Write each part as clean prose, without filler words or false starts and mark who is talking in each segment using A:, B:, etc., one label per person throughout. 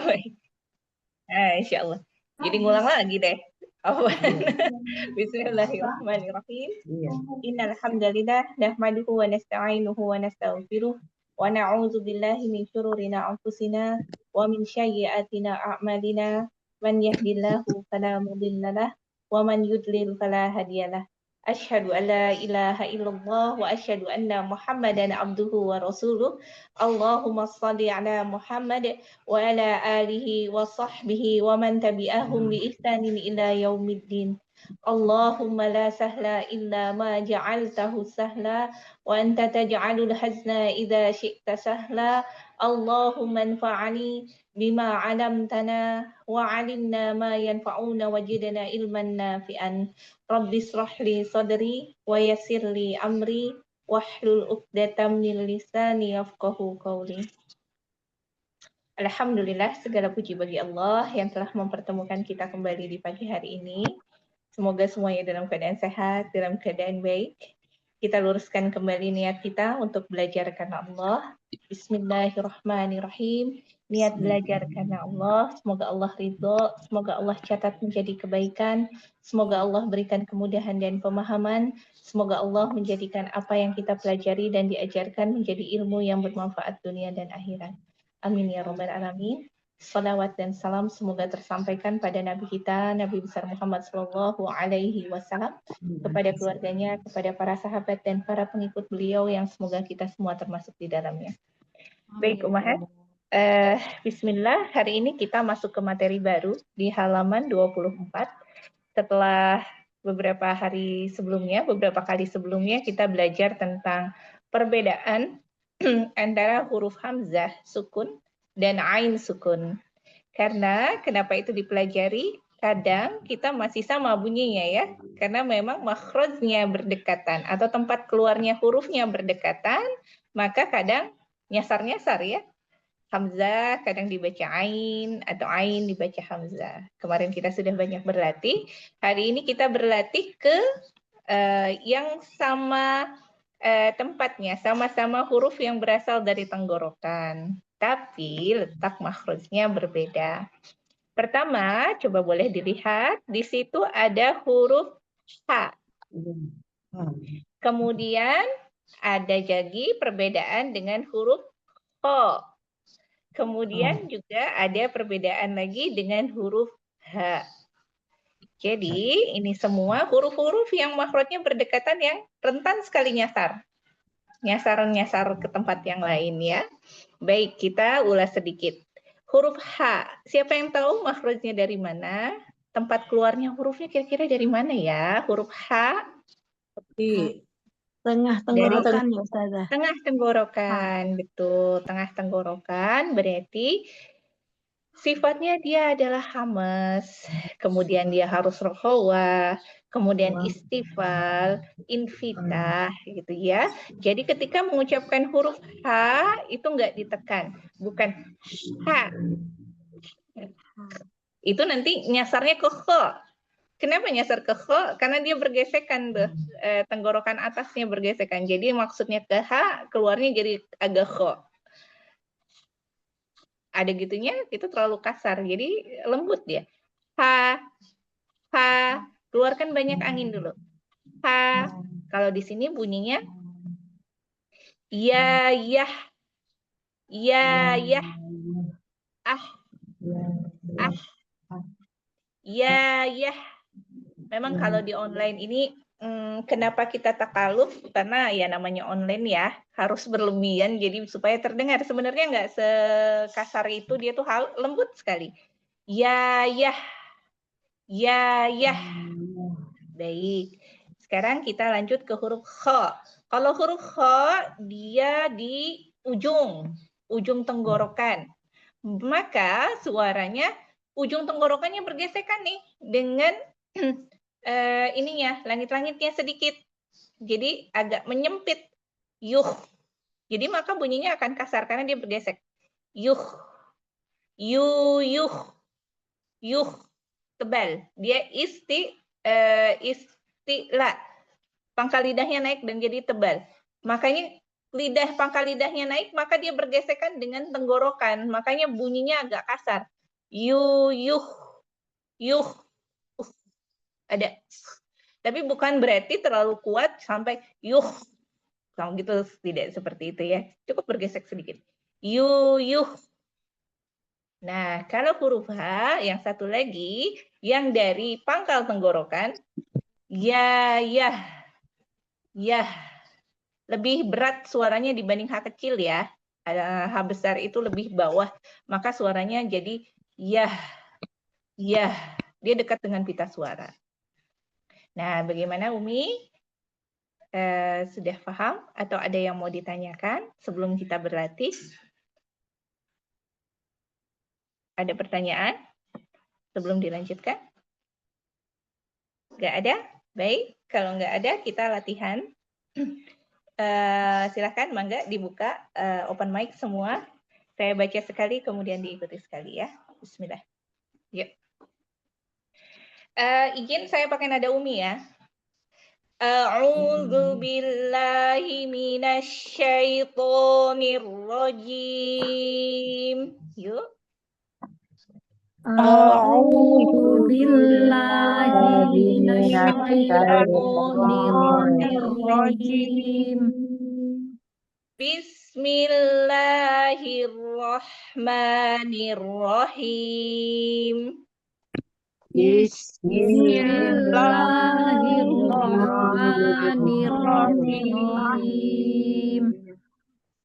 A: baik. Insya Allah. Jadi ngulang lagi deh. Bismillahirrahmanirrahim. Innal hamdalillah nahmaduhu wa nasta'inuhu wa nastaghfiruh wa na'udzu billahi min shururi anfusina wa min sayyiati a'malina. Man yahdihillahu fala mudilla lahu wa man yudlil fala hadiyalah. Asyhadu an la ilaha illallah wa asyhadu anna Muhammadan abduhu wa rasuluh. Allahumma shalli ala Muhammad wa ala alihi wa sahbihi wa man tabi'ahum bi ihsanin ila yaumiddin. Allahumma la sahla illa ma ja'altahu sahla wa anta taj'alul hazna idza syi'ta sahla. Allahumma anfa'ni bima 'allamtana wa 'allimna ma yanfa'una wajidna ilman nafi'an. Rabbi shrah li sadri wa yassir li amri wahlul 'uqdatam min lisani yafqahu qawli. Alhamdulillah, segala puji bagi Allah yang telah mempertemukan kita kembali di pagi hari ini. Semoga semuanya dalam keadaan sehat, dalam keadaan baik. Kita luruskan kembali niat kita untuk belajar karena Allah. Bismillahirrahmanirrahim. Niat belajar karena Allah. Semoga Allah ridho. Semoga Allah catat menjadi kebaikan. Semoga Allah berikan kemudahan dan pemahaman. Semoga Allah menjadikan apa yang kita pelajari dan diajarkan menjadi ilmu yang bermanfaat dunia dan akhirat. Amin ya rabbal alamin. Salawat dan salam semoga tersampaikan pada Nabi kita, Nabi besar Muhammad Sallallahu Alaihi Wasallam, kepada keluarganya, kepada para sahabat dan para pengikut beliau yang semoga kita semua termasuk di dalamnya. Baik, Ummahat. Bismillah, hari ini kita masuk ke materi baru di halaman 24. Setelah beberapa kali sebelumnya kita belajar tentang perbedaan antara huruf hamzah sukun dan ain sukun. Kenapa itu dipelajari? Kadang kita masih sama bunyinya ya, karena memang makhrajnya berdekatan atau tempat keluarnya hurufnya berdekatan, maka kadang nyasar-nyasar ya. Hamzah kadang dibaca ain atau ain dibaca hamzah. Kemarin kita sudah banyak berlatih. Hari ini kita berlatih ke yang sama tempatnya, sama-sama huruf yang berasal dari tenggorokan. Tapi letak makhrajnya berbeda. Pertama, coba boleh dilihat, di situ ada huruf H. Kemudian ada lagi perbedaan dengan huruf Kho. Kemudian juga ada perbedaan lagi dengan huruf H. Jadi ini semua huruf-huruf yang makhrajnya berdekatan yang rentan sekali nyasar. Nyasar ke tempat yang lain ya. Baik, kita ulas sedikit. Huruf H, siapa yang tahu makhrajnya dari mana? Tempat keluarnya hurufnya kira-kira dari mana ya? Huruf H?
B: Di tengah tenggorokan ya Ustazah.
A: Tengah tenggorokan, betul. Tengah tenggorokan berarti sifatnya dia adalah hamas, kemudian dia harus rohawah, kemudian istifal, infitah, gitu ya. Jadi ketika mengucapkan huruf H itu enggak ditekan, bukan H. Itu nanti nyasarnya ke Kho. Kenapa nyasar ke Kho? Karena dia bergesekan tuh, tenggorokan atasnya bergesekan. Jadi maksudnya ke H, keluarnya jadi agak Kho. Ada gitunya, itu terlalu kasar. Jadi lembut dia. H, H, keluarkan banyak angin dulu. H, kalau di sini bunyinya ya, yah, ya, yah, ah, ah, ya, yah. Memang kalau di online ini, kenapa kita takaluf? Karena ya namanya online ya, harus berlebihan jadi supaya terdengar. Sebenarnya nggak sekasar itu, dia tuh lembut sekali. Ya, yah. Ya, yah. Baik. Sekarang kita lanjut ke huruf Kho. Kalau huruf Kho, dia di ujung tenggorokan. Maka suaranya, ujung tenggorokannya bergesekan nih dengan ininya, langit-langitnya sedikit. Jadi agak menyempit. Yuh. Jadi maka bunyinya akan kasar karena dia bergesek. Yuh. Yuh. Yuh. Tebal. Dia istila. Pangkal lidahnya naik dan jadi tebal. Makanya lidah pangkal lidahnya naik, maka dia bergesekan dengan tenggorokan. Makanya bunyinya agak kasar. Yuh, yuh. Ada. Tapi bukan berarti terlalu kuat sampai yuh. Kalau gitu tidak seperti itu ya. Cukup bergesek sedikit. Yuh. Nah, kalau huruf H yang satu lagi yang dari pangkal tenggorokan, ya. Lebih berat suaranya dibanding H kecil ya. H besar itu lebih bawah, maka suaranya jadi ya. Dia dekat dengan pita suara. Nah, bagaimana Umi? Sudah paham atau ada yang mau ditanyakan sebelum kita berlatih? Ada pertanyaan sebelum dilanjutkan? Nggak ada? Baik, kalau nggak ada kita latihan. Silakan, mangga dibuka open mic semua. Saya baca sekali, kemudian diikuti sekali ya. Bismillah. Yuk. Izin saya pakai nada Umi ya. A'udzu billahi minasy syaithanir rajim. Yuk.
B: A'udzu billahi minasyaitonir rajim.
A: Bismillahirrahmanirrahim.
B: Bismillahirrahmanirrahim.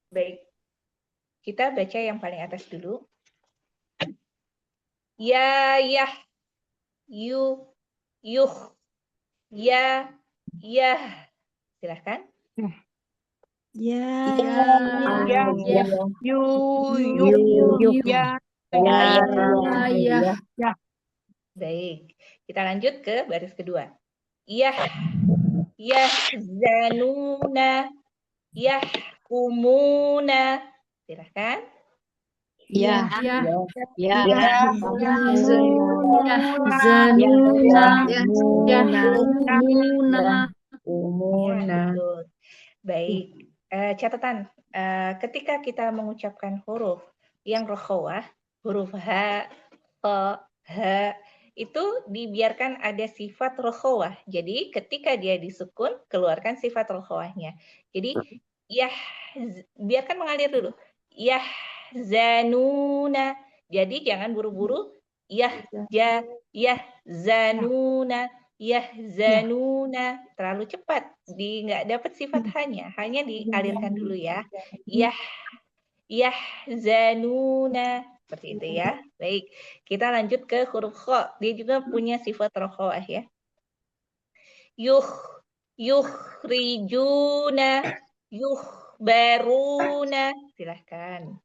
A: Baik. Kita baca yang paling atas dulu. Ya, yuh, ya. Silahkan.
B: Ya.
A: Baik. Kita lanjut ke baris kedua. Yahzanuna, yahkumuna. Silahkan.
B: Yahzanuna.
A: Betul. Baik. Catatan. Ketika kita mengucapkan huruf yang rokhawah, huruf H, H, itu dibiarkan ada sifat rokhawah. Jadi ketika dia disukun, keluarkan sifat rokhawahnya. Jadi biarkan mengalir dulu. Yahzanuna. Jadi jangan buru-buru. Yahzanuna. Terlalu cepat. Nggak dapat sifat hanya dialirkan dulu ya. Yahzanuna. Seperti itu ya. Baik, kita lanjut ke huruf kha. Dia juga punya sifat rokhawah ya. Yukhrijuna, yukhbaruna. Silahkan.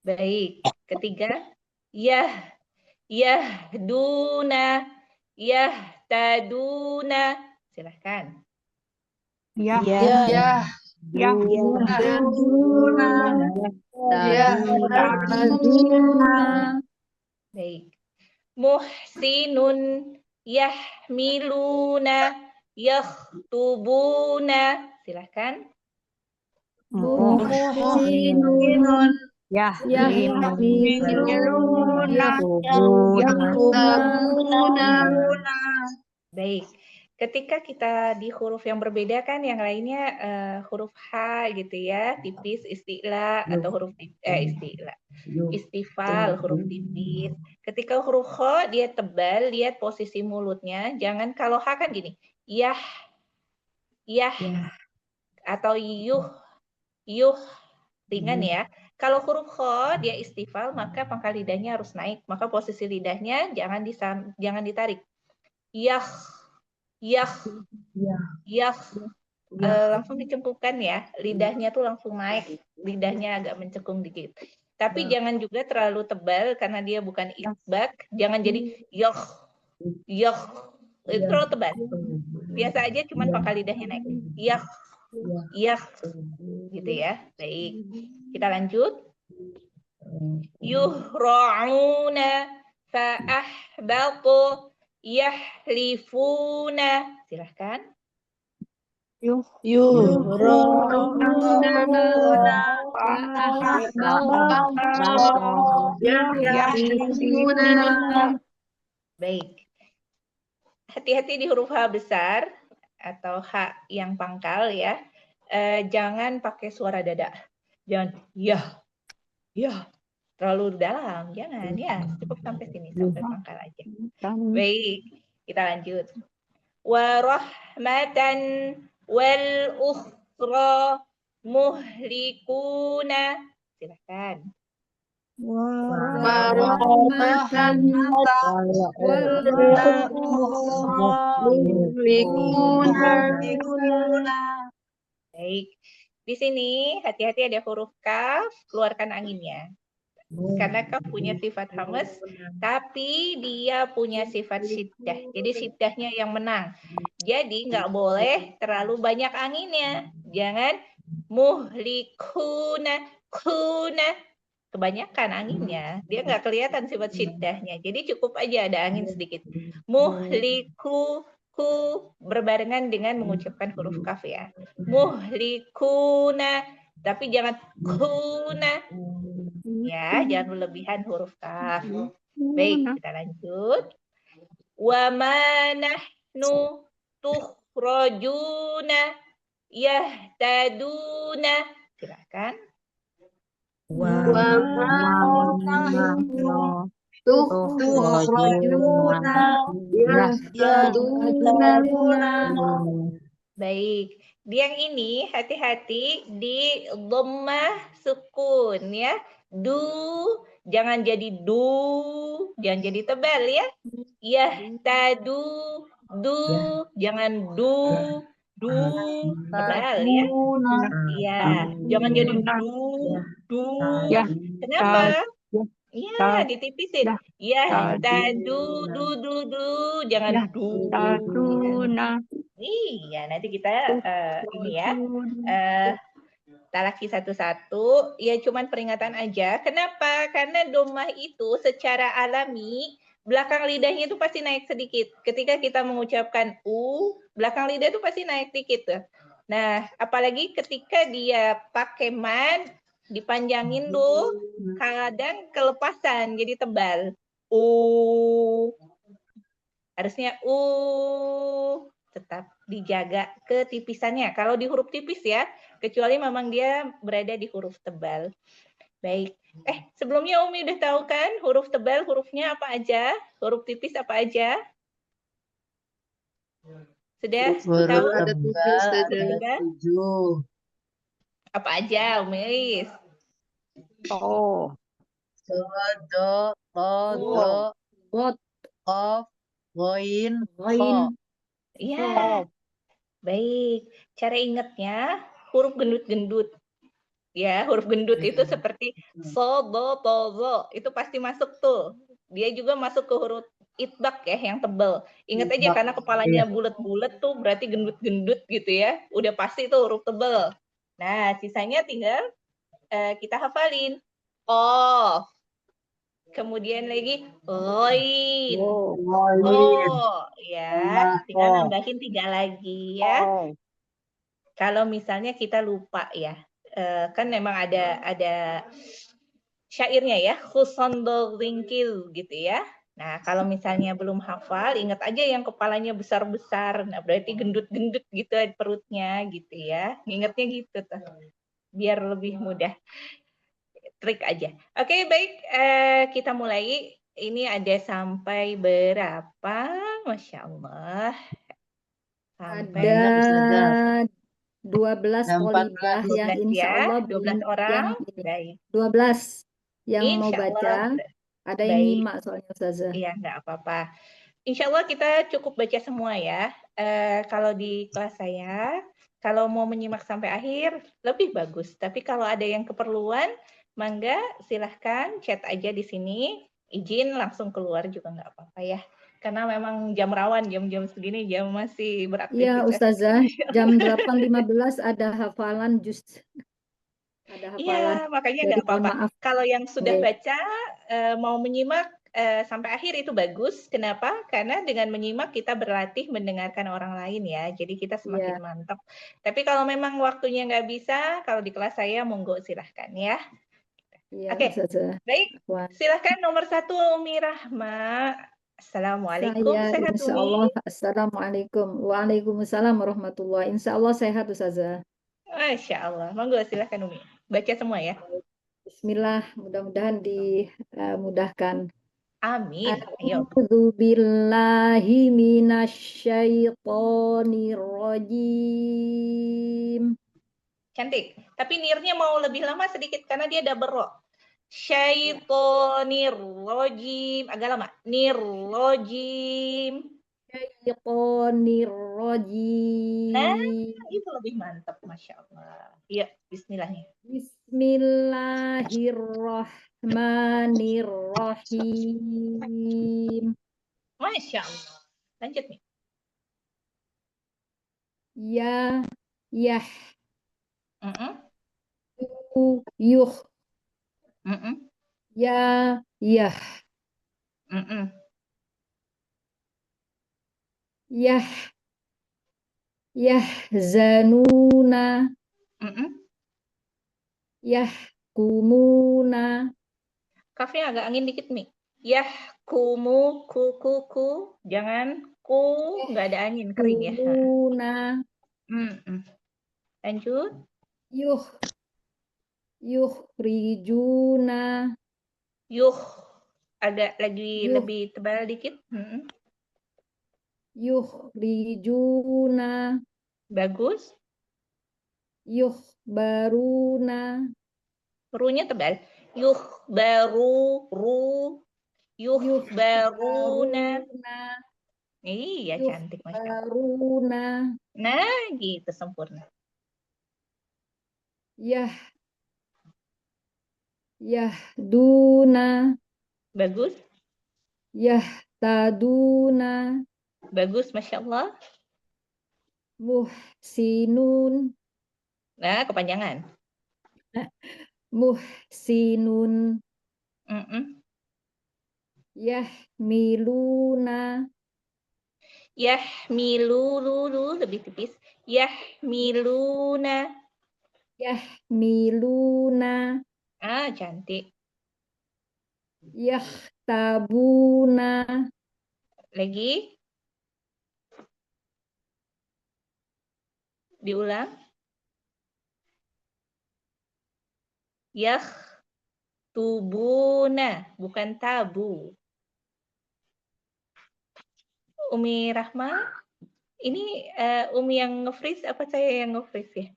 A: Baik, ketiga. Yahduna, yahtaduna. Silahkan. Baik. Muhsinun, yahmiluna, yakhtubuna. Silahkan.
B: Muhsinun, yakhtubuna.
A: Baik. Ketika kita di huruf yang berbeda kan yang lainnya huruf H gitu ya, tipis isti'la atau huruf isti'la. Istifal huruf tipis. Ketika huruf Kha dia tebal, lihat posisi mulutnya. Jangan kalau H kan gini. Yah. Atau yuh. Ringan ya. Kalau huruf Kha dia istifal, maka pangkal lidahnya harus naik. Maka posisi lidahnya jangan ditarik. Yah. Langsung dicengkupkan ya. Lidahnya tuh langsung naik. Lidahnya agak mencekung dikit. Tapi jangan juga terlalu tebal karena dia bukan isbak. Jangan jadi yoh. Itu terlalu tebal. Biasa aja cuman pangkal lidahnya naik. Yah. Gitu ya. Baik. Kita lanjut. Yuhra'una Fa'ahbatu yahlifuna. Silahkan. Baik. Hati-hati di huruf H besar atau H yang pangkal ya. Jangan pakai suara dada. Jangan ya, terlalu dalam. Jangan ya, cukup sampai sini, sampai pangkal aja. Baik, kita lanjut. Warahmatan wal ukhra muhlikuna. Silakan.
B: Warahmatan
A: Baik. Di sini hati-hati ada huruf kaf, keluarkan anginnya. Karena kaf punya sifat hamas, tapi dia punya sifat syiddah. Jadi syiddahnya yang menang. Jadi nggak boleh terlalu banyak anginnya. Jangan muhlikuna, kuna. Kebanyakan anginnya. Dia nggak kelihatan sifat syiddahnya. Jadi cukup aja ada angin sedikit. Muhliku, ku berbarengan dengan mengucapkan huruf kaf ya. Muhlikuna, tapi jangan kuna. Ya, jangan berlebihan huruf kaf. Baik, kita lanjut. Wa ma nahnu tukhrajuna yahtaduna. Silakan. Baik. Di yang ini hati-hati di dhammah sukun ya. Du jangan jadi du, jangan jadi tebal ya. Yahtadu, du jangan du tebal ya. Iya, jangan jadi du. Kenapa? Iya, ditipisin. Yahtadu, du, jangan du. Iya, nanti kita ini ya. Talaki satu-satu, ya cuman peringatan aja. Kenapa? Karena domah itu secara alami belakang lidahnya itu pasti naik sedikit. Ketika kita mengucapkan belakang lidah itu pasti naik sedikit tuh. Nah, apalagi ketika dia pakai mad, dipanjangin tuh, kadang kelepasan jadi tebal. Harusnya tetap dijaga ketipisannya. Kalau di huruf tipis ya, kecuali memang dia berada di huruf tebal. Baik. Sebelumnya Umi udah tahu kan huruf tebal hurufnya apa aja? Huruf tipis apa aja? Sudah tahu?
B: Ada 7.
A: Sudah? Apa aja, Umi? Iya. Baik. Cara ingatnya huruf gendut-gendut. Ya, huruf gendut itu seperti so, do, to, zo. Itu pasti masuk tuh. Dia juga masuk ke huruf itbak ya, yang tebal. Ingat aja karena kepalanya bulat-bulat tuh berarti gendut-gendut gitu ya. Udah pasti tuh huruf tebal. Nah, sisanya tinggal kita hafalin. Kemudian lagi loin. Ya, tinggal nambahin 3 lagi ya. Kalau misalnya kita lupa ya, kan memang ada syairnya ya, khusondol ringkil gitu ya. Nah, kalau misalnya belum hafal, ingat aja yang kepalanya besar-besar. Nah, berarti gendut-gendut gitu perutnya gitu ya. Ingatnya gitu tuh. Biar lebih mudah. Trik aja. Oke, baik. Kita mulai. Ini ada sampai berapa? Masya Allah. Sampai
B: Ada 12 polidah yang insya Allah
A: 12 orang.
B: yang ini.
A: Baik.
B: 12 yang mau
A: Insya
B: baca.
A: Allah.
B: Ada yang nyimak soalnya Ustazah.
A: Iya, nggak apa-apa. Insya Allah kita cukup baca semua ya. Kalau di kelas saya, kalau mau menyimak sampai akhir, lebih bagus. Tapi kalau ada yang keperluan, mangga silahkan chat aja di sini. Izin langsung keluar juga nggak apa-apa ya. Karena memang jam rawan, jam-jam segini, jam masih beraktivitas.
B: Iya Ustazah, jam 8.15 ada hafalan juz. Ada hafalan.
A: Iya, makanya
B: Jadi
A: nggak apa-apa. Kalau yang sudah baca, mau menyimak, sampai akhir itu bagus. Kenapa? Karena dengan menyimak kita berlatih mendengarkan orang lain ya. Jadi kita semakin
B: Iya,
A: mantap. Tapi kalau memang waktunya nggak bisa, kalau di kelas saya monggo silahkan ya.
B: iya
A: Oke,
B: Ustazah.
A: baik.
B: Afwan.
A: Silahkan nomor 1 Umi Rahma. Assalamualaikum,
B: Saya
A: sehat
B: insya
A: Umi?
B: Allah, Assalamualaikum. Waalaikumsalam warahmatullahi. Insya Allah sehat Ustazah.
A: Masya Allah. Monggo silahkan Umi. Baca semua ya.
B: Bismillah, mudah-mudahan dimudahkan.
A: Amin. Ayo.
B: A'udzu billahi minasyaitonir rajim.
A: Cantik. Tapi nirnya mau lebih lama sedikit karena dia double roll.
B: Ya.
A: Syaitonir rojim. Agak lama. Nirrojim.
B: Syaitonir
A: Nah,
B: rajim.
A: itu lebih mantap. Masya Allah. Iya, bismillahnya.
B: Bismillahirrahmanirrahim.
A: Masya Allah. Lanjut nih.
B: Ya, yah,
A: Mm-mm.
B: yuh,
A: Mm-mm.
B: ya, yah,
A: Mm-mm.
B: yah, yah, zanuna,
A: Mm-mm.
B: yah, kumuna,
A: Kafnya agak angin dikit nih. Yah, kumu, ku. Jangan ku, nggak ada angin, kering ya.
B: kumuna,
A: Mm-mm. Lanjut.
B: yuh, yuh, rijuna,
A: Yuh, agak lagi
B: yuh,
A: lebih tebal dikit. Mm-mm.
B: yuh, rijuna,
A: Bagus.
B: yuh, baruna,
A: Runya tebal. Yuh baru. Yuh
B: yuh,
A: baruna.
B: baruna,
A: Iya,
B: yuh,
A: cantik Masya Allah.
B: baruna,
A: Nah, gitu sempurna.
B: yah, yahduna,
A: Bagus.
B: yahtaduna,
A: Bagus, Masya Allah.
B: muhsinun,
A: Nah, kepanjangan.
B: muhsinun,
A: Mm-mm.
B: yahmiluna,
A: Yahmilulu, lebih tipis. Yahmiluna.
B: yahmiluna,
A: Ah, cantik.
B: yahtabuna,
A: Lagi, diulang. Yahtubuna, bukan tabu. Umi Rahma, ini Umi yang nge-freeze apa saya yang nge-freeze ya?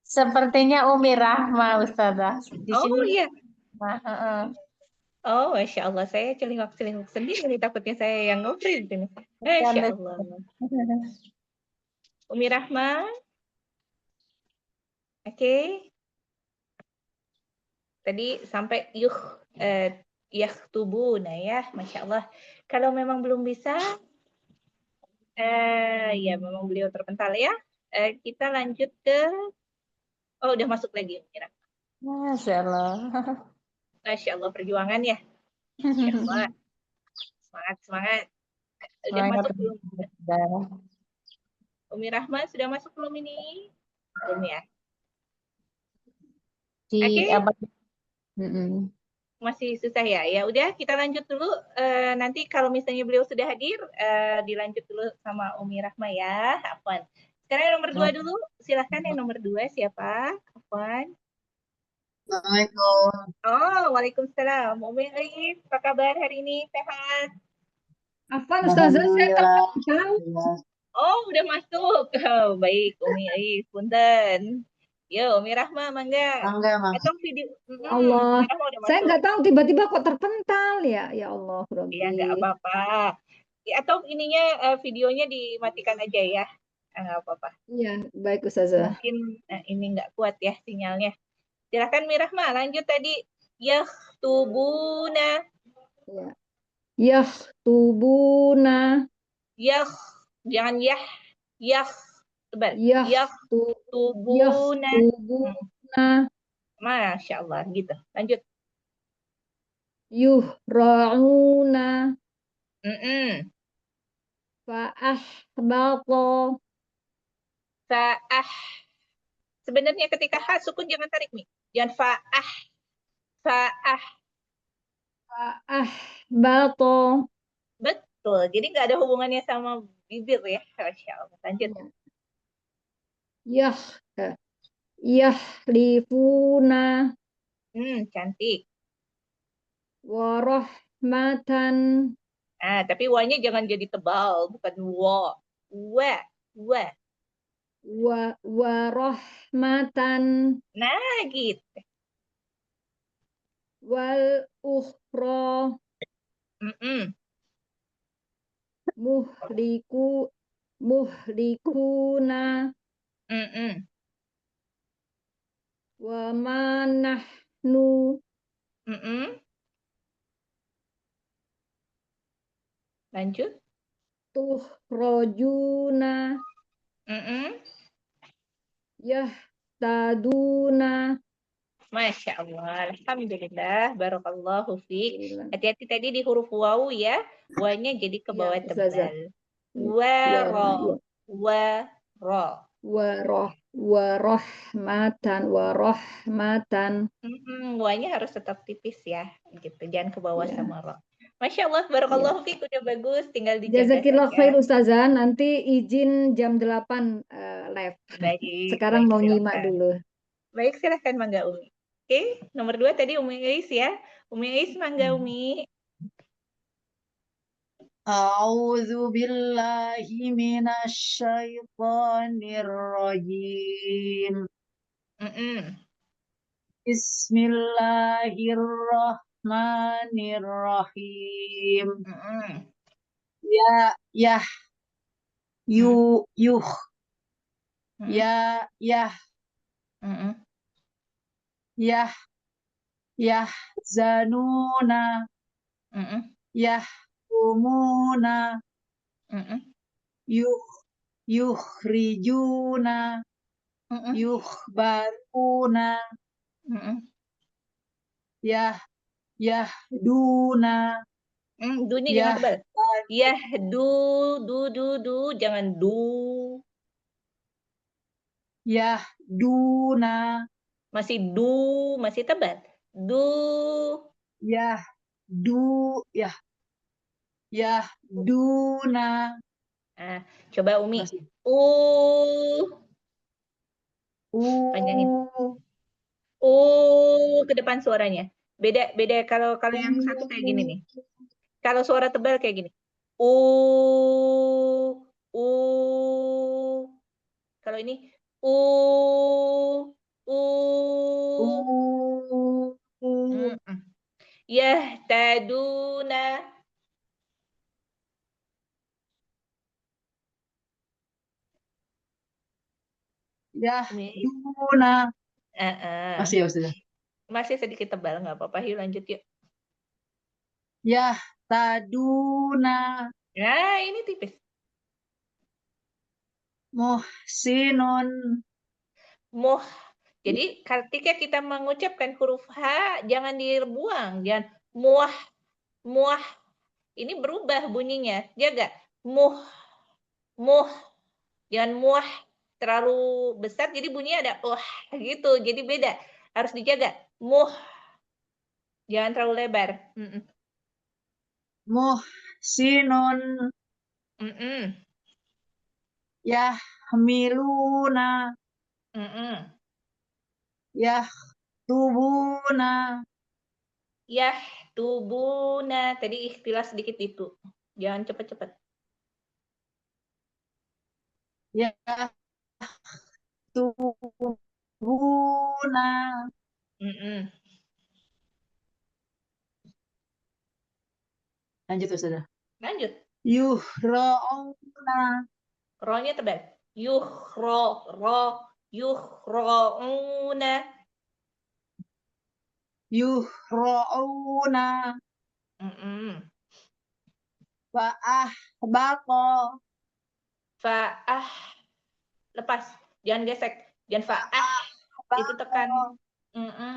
C: Sepertinya Umi Rahma, Ustazah. Di
A: Oh
C: sini
A: iya.
C: Rahma. Heeh.
A: Oh, Masya Allah. Saya celingak-celinguk sendiri nih. Takutnya saya yang nge-freeze ini. Masya
C: Bukan,
A: Allah.
C: Ustazah.
A: Umi Rahma, oke. Tadi sampai yahtubuna ya. Masya Allah. Kalau memang belum bisa, ya memang beliau terpental ya. Kita lanjut ke, oh udah masuk lagi Umi Rahma.
C: Masya Allah.
A: Masya Allah perjuangan ya. Masya Allah. Semangat, semangat. Udah
C: Semangat,
A: masuk belum?
C: Ustazah.
A: Umi Rahma sudah masuk belum ini? Belum ya.
C: Di
A: Oke,
C: abad. Mm-mm.
A: masih susah ya. Ya udah kita lanjut dulu. Nanti kalau misalnya beliau sudah hadir, dilanjut dulu sama Umi Rahma ya. Afwan. Sekarang yang nomor 2 dulu. Silahkan yang nomor 2 siapa? Afwan.
C: Assalamualaikum.
A: Oh, Waalaikumsalam. Umi Ais, apa kabar hari ini? Sehat?
B: Afwan Ustazah, saya
C: Alhamdulillah.
B: terpental.
A: Oh, udah masuk. Oh, baik, Umi Ais. Punten. Yo, Umi Rahma, mangga.
C: Enggak, Mas.
A: Atau video.
B: Ya Allah,
A: Umi Rahma udah
B: saya
A: masuk.
B: nggak tahu tiba-tiba kok terpental ya. Ya Allah,
A: Ya, nggak
B: Robbi.
A: apa-apa. Ya, atau ininya videonya dimatikan aja ya. Nggak apa-apa.
B: Iya, baik Ustazah.
A: Mungkin ini nggak kuat ya sinyalnya. Silakan Mirahma, lanjut tadi. Yahtubuna.
B: Ya. Yahtubuna,
A: Yah, jangan yah. Yah, tebal.
B: yahtu,
A: Yahtubuna.
B: yahtubuna,
A: Masya Allah, gitu. Lanjut.
B: yuhra'una, fa'ahbata,
A: Fa'ah. Sebenarnya ketika ha sukun jangan tarik nih. Jangan fa'ah. Fa'ah.
B: fa'ahbata,
A: Betul. Jadi nggak ada hubungannya sama bibir ya. Masya Allah. Lanjut.
B: yah, yahlifuna,
A: Cantik.
B: warahmatan,
A: Tapi wa-nya jangan jadi tebal. Bukan wa. Wa. Wa.
B: warahmatan,
A: Nah, gitu.
B: wal ukhra,
A: Mm-mm.
B: muhlikuna,
A: Mm-mm.
B: wa ma nahnu,
A: Mm-mm. Lanjut.
B: tuhrajuna,
A: Mm-mm.
B: yahtaduna.
A: Masya Allah. Alhamdulillah. Barakallahu fiik.
B: Alhamdulillah.
A: Hati-hati tadi di huruf wawu ya. Wa-nya jadi ke
B: Iya,
A: bawah
B: Ustazah.
A: tebal.
B: Iya, iya.
A: Waro.
B: Warahmatan.
A: Wa-nya harus tetap tipis ya. Gitu. Jangan ke bawah
B: Ya,
A: sama ro. Masya Allah.
B: ya.
A: Barakallahu fiik. Udah bagus. Tinggal dijaga
B: Jazakillah
A: saja.
B: khair Ustazah. Nanti izin jam 8 live.
A: Baik.
B: Sekarang
A: Baik.
B: mau nyimak
A: Silakan.
B: dulu.
A: Baik. Silahkan Mangga Umi. Oke. Nomor 2 tadi Umi Ais ya. Umi Ais Mangga Umi.
C: أعوذ بالله من الشيطان الرجيم
A: Mm-mm.
C: بسم الله الرحمن الرحيم
A: Mm-mm.
C: يا يح يو يخ
A: Mm-mm.
C: يا يح
A: Mm-mm.
C: يح يحزنون
A: Mm-mm.
C: يحكمون
A: Mm-mm.
C: يخ يخرجون
A: Mm-mm.
C: يخبرون
A: Mm-mm.
C: يح يهدون
A: Du-nya jangan tebal. Du, jangan du.
C: يهدون
A: Masih du, masih tebal. Du.
C: يهدو يهدون
A: Coba Umi.
C: masih
A: Panjangin.
C: u
A: Ke depan suaranya. Beda beda kalau kalau yang satu kayak gini nih. Kalau suara tebal kayak gini. U u Kalau ini u u
C: u
A: Mm-mm. Yahtaduna. Umi.
C: yahduna
A: Uh-uh.
C: masih ya sudah
A: Masih sedikit tebal, nggak apa-apa. Yuk lanjut yuk.
C: yahtaduna
A: Nah, ini tipis.
C: muhsinun
A: Muh. Jadi ketika kita mengucapkan huruf H, jangan dibuang. Jangan muah, muah. Ini berubah bunyinya. Jaga. Muh, muh. Jangan muah terlalu besar, jadi bunyinya ada gitu. Jadi beda. Harus dijaga. Muh. Jangan terlalu lebar. Mm-mm.
C: muhsinun
A: Mm-mm.
C: yahmiluna
A: Mm-mm.
C: yahtubuna
A: Yahtubuna. Tadi ikhtilas sedikit itu. Jangan cepat-cepat.
C: yahtubuna
A: Mm-mm.
C: lanjut sudah
A: Lanjut.
C: yuhra'una
A: Ro-nya tebal. Yuhro'una.
C: yuhra'una
A: Mm-mm.
C: fa'ahbaqa
A: Fa'ah. Lepas. Jangan gesek. Jangan fa'ah. Itu tekan.
C: fa'ahbaqa
A: Mm-mm.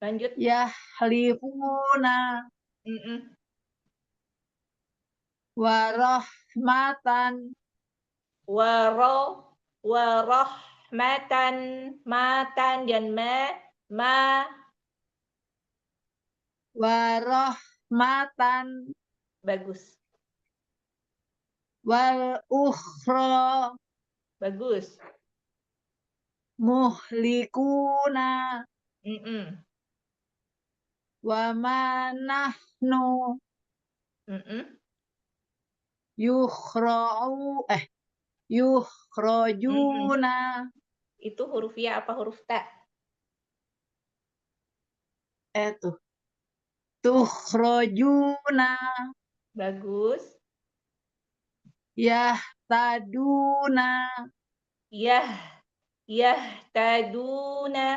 A: Lanjut.
C: yahlifuna
A: Mm-mm.
C: warahmatan
A: Warahmatan, matan dan ma
C: warahmatan
A: bagus.
C: wal ukhra
A: Bagus.
C: muhlikuna
A: Mm-mm.
C: wa ma nahnu
A: Mm-mm.
C: yukhra'u
A: Mm-mm.
C: yukhrajuna
A: Itu huruf ya apa huruf ta?
C: tuh tukhrajuna
A: Bagus.
C: yahtaduna
A: Yahtaduna.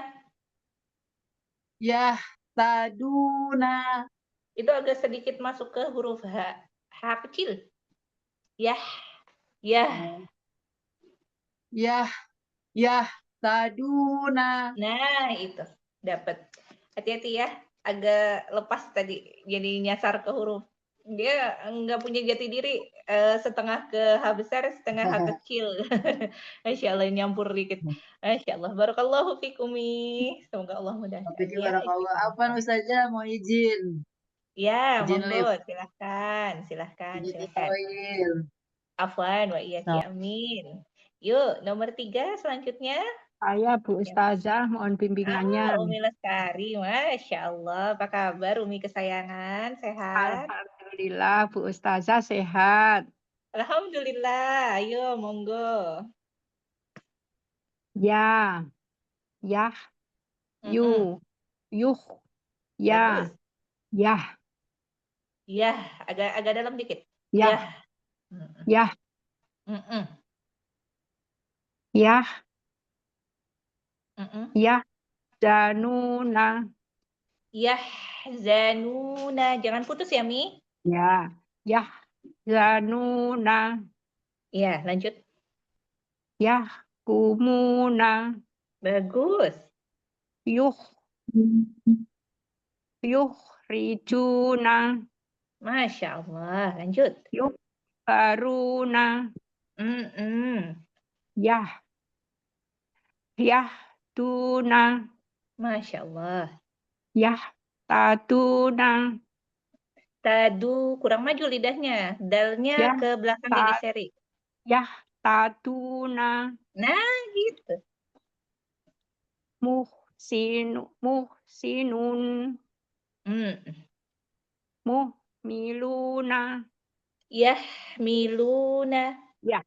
C: yahtaduna
A: Itu agak sedikit masuk ke huruf H. H kecil. Yah, yah.
C: yahtaduna
A: Nah, itu. Dapat. Hati-hati ya. Agak lepas tadi. Jadi nyasar ke huruf. Dia nggak punya jati diri. Setengah ke H besar, setengah H kecil. Masya Allah, nyampur dikit. Masya Allah. Barakallahu fikumi. Semoga Allah mudahkan
C: Topiknya
A: ya.
C: barakallah. Apa Ustazah mau izin?
A: Ya,
C: Izin live.
A: monggo. Silahkan. Silahkan.
C: Izin
A: Silahkan.
C: Ismail.
A: Afwan wa iyaki amin. Yuk, nomor 3 selanjutnya.
D: Saya Bu
A: Ya.
D: Ustazah, mohon bimbingannya.
A: Umi Lestari, Masya Allah. Apa kabar Umi kesayangan? Sehat?
D: Alhamdulillah Bu Ustazah sehat.
A: Alhamdulillah. Ayo, monggo.
D: Ya, yah,
A: Mm-mm.
D: yuh, ya,
A: Bagus.
D: yah,
A: Yah, agak dalam dikit.
D: yah,
A: Yah. Mm-mm.
D: yah,
A: Mm-mm.
D: yah,
A: Mm-mm.
D: yah, danuna.
A: Yahzanuna. Jangan putus ya, Mi.
D: Ya, yah, zanuna.
A: Ya, lanjut.
D: Yah, kumuna.
A: Bagus.
D: Yuh, yuh, rijuna.
A: Masya Allah. Lanjut.
D: Yuh, baruna.
A: Mm-mm.
D: Yah, yah, tuna.
A: Masya Allah.
D: Yah, tatuna.
A: Tadu, kurang maju lidahnya. Dalnya
D: Yah,
A: ke belakang
D: ta,
A: digeseri.
D: yah, tatuna.
A: Nah, gitu.
D: Muhsinun.
A: Hmm.
D: Muhmiluna.
A: Yahmiluna.
D: Yah,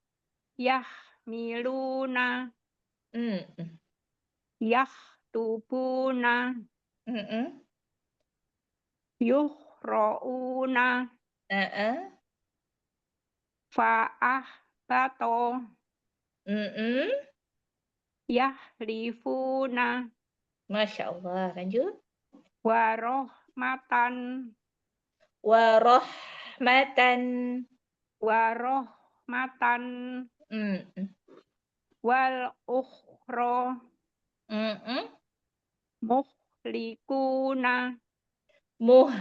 D: yah, miluna.
A: Hmm.
D: Yah, tubuna.
A: Mm-mm.
D: Yuhrouna.
A: Uh-uh.
D: Fa'ah, bato.
A: Mm-mm.
D: Yahlifuna.
A: Masya Allah. Lanjut.
D: Warohmatan.
A: Warahmatan.
D: Warohmatan.
A: Mm-mm.
D: Wal ukhro.
A: Mm-mm.
D: Muhlikuna.
A: Muh.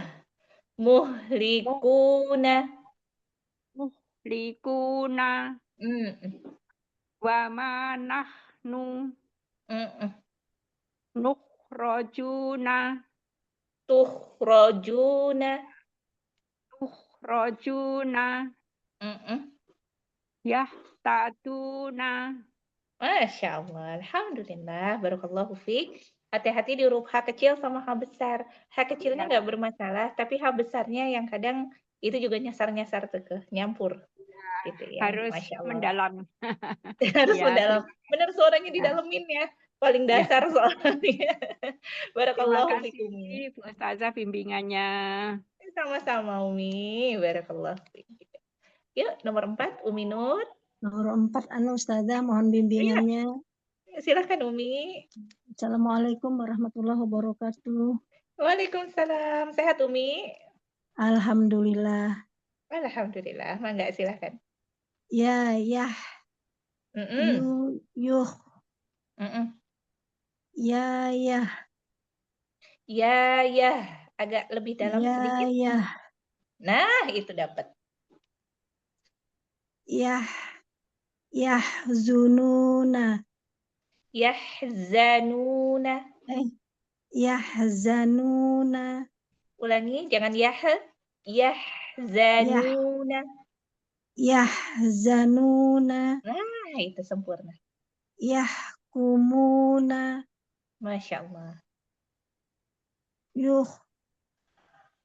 A: Muhlikuna.
D: Muhlikuna.
A: Mm-mm.
D: Wa ma nahnu
A: Mm-mm.
D: nukhrajuna.
A: Tukhrajuna.
D: Tukhrajuna.
A: Mm-mm.
D: Yahtaduna.
A: Masya Allah, Alhamdulillah, Barakallahu fiik. Hati-hati di huruf H kecil sama H besar. H kecilnya
D: Ya,
A: nggak bermasalah, tapi H besarnya yang kadang itu juga nyasar-nyasar tuh ke nyampur gitu ya.
D: harus
A: Masya Allah.
D: mendalam.
A: Harus
D: Ya,
A: mendalam. Benar suaranya
D: ya.
A: didalemin ya. Paling
D: Ya.
A: dasar soalnya.
D: Terima
A: Barakallahu
D: kasih
A: fiikum.
D: Bu Ustazah bimbingannya.
A: Sama-sama Umi. Barakallahu fiik. Yuk, nomor 4, Umi Nur.
E: Nomor 4, Ustazah, mohon
A: Iya,
E: bimbingannya.
A: silakan Umi.
E: Assalamualaikum warahmatullahi wabarakatuh.
A: Waalaikumsalam. Sehat Umi?
E: Alhamdulillah.
A: Alhamdulillah, mangga silakan.
E: Ya, yah,
A: Mm-mm.
E: yuh,
A: Mm-mm.
E: ya, yah,
A: Ya, agak lebih dalam
E: Ya,
A: sedikit.
E: ya,
A: Nah, itu dapat.
E: yah, yahzununa,
A: Yahzanuna.
E: yahzanuna,
A: Ulangi, jangan Yahzanuna.
E: yahzanuna,
A: Nah, itu sempurna.
E: yahkumuna,
A: Masya Allah.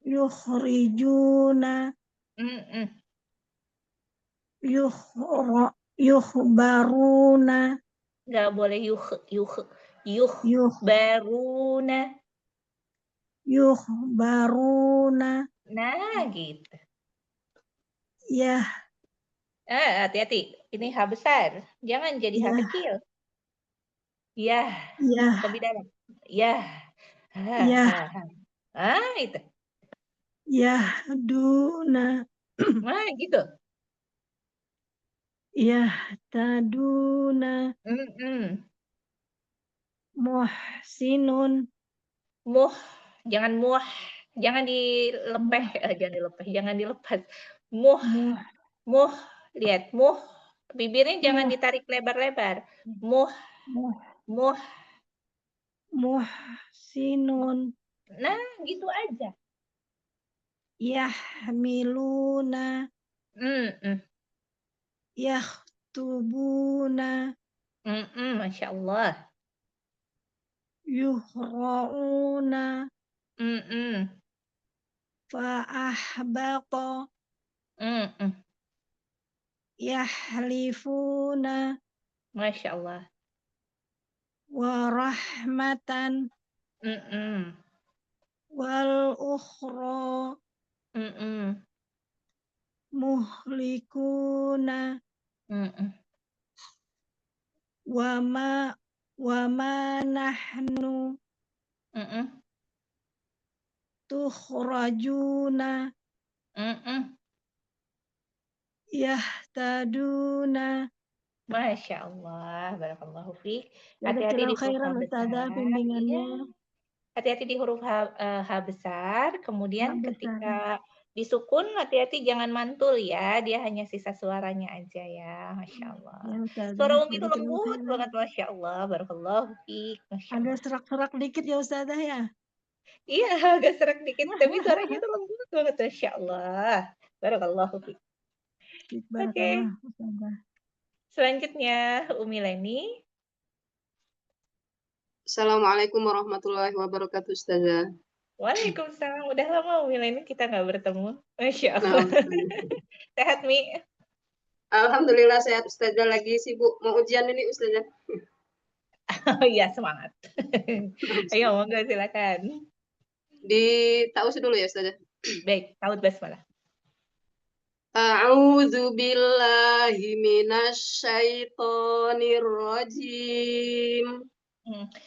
E: yukhrijuna,
A: Mm-mm.
E: yukhbaruna,
A: Nggak boleh
E: yuh
A: baruna.
E: yukhbaruna,
A: Nah, gitu.
E: yah,
A: Hati-hati. Ini H besar. Jangan jadi H
E: yah,
A: kecil. Yah,
E: yah,
A: lebih dalam. Yah.
E: yah,
A: Itu.
E: yahduna,
A: Nah, gitu.
E: yahtaduna,
A: Mm-mm.
E: muhsinun,
A: Jangan jangan dilepeh, jangan dilepas.
E: muh,
A: Muh, lihat, bibirnya jangan
E: muh,
A: ditarik lebar-lebar. Muh,
E: muh,
A: muh.
E: muhsinun,
A: Nah, gitu aja.
E: yahmiluna,
A: Mm-mm.
E: yahtubuna,
A: Masya Allah.
E: yuhra'una,
A: Mm-mm.
E: fa'ahbata,
A: Mm-mm.
E: yahlifuna,
A: Masya Allah.
E: warahmatan,
A: Mm-mm.
E: wal ukhra,
A: Mm-mm.
E: muhlikuna,
A: Mm-mm.
E: wama nahnu
A: Mm-mm.
E: tukhrajuna,
A: Mm-mm.
E: yahtaduna.
A: Masya Allah, barakallahu fiik. Hati-hati di
E: Jazakallahu
A: huruf H
E: khairan Ustazah
A: besar. Iya.
E: bimbingannya.
A: Hati-hati di huruf H besar. Kemudian
E: Hak besar.
A: ketika disukun, hati-hati jangan mantul ya. Dia hanya sisa suaranya aja ya. Masya Allah.
E: Ya Ustazah.
A: Suara Umi itu
E: Jazakallahu
A: lembut
E: khairan.
A: banget, Masya Allah. Barakallahu fiik. Masya
E: Ada
A: Allah.
E: serak-serak dikit ya Ustazah ya.
A: Iya, agak serak dikit. Tapi suaranya itu lembut banget, Masya Allah. Barakallahu fiik.
E: Barakallah Ustazah.
A: Selanjutnya, Umi Leni.
C: Assalamualaikum warahmatullahi wabarakatuh, Ustazah.
A: Waalaikumsalam. Udah lama Umi Leni kita nggak bertemu. Masya
C: Nah,
A: Allah. Sehat, Mi?
C: Alhamdulillah sehat, Ustazah. Lagi sibuk mau ujian ini, Ustazah.
A: Oh iya, semangat. Ayo, monggo silakan.
C: Taus dulu ya, Ustazah.
A: Baik, taut basmalah.
C: A'udzu billahi minasyaitonir rajim.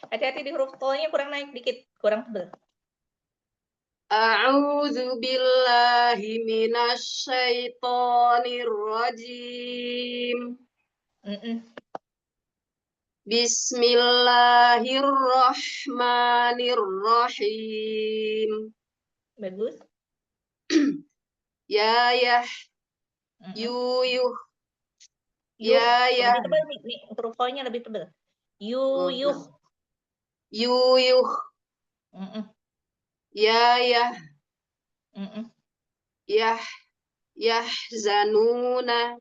A: Hati-hati di huruf to-nya kurang naik dikit, kurang tebel.
C: A'udzu billahi minasyaitonir rajim. Bismillahirrahmanirrahim.
A: Bagus.
C: Ya yuyuh. Ya
A: Lebih tebal nih, huruf to-nya lebih tebal. Yuyuh.
C: Yuyuh. Ya yahzanuna.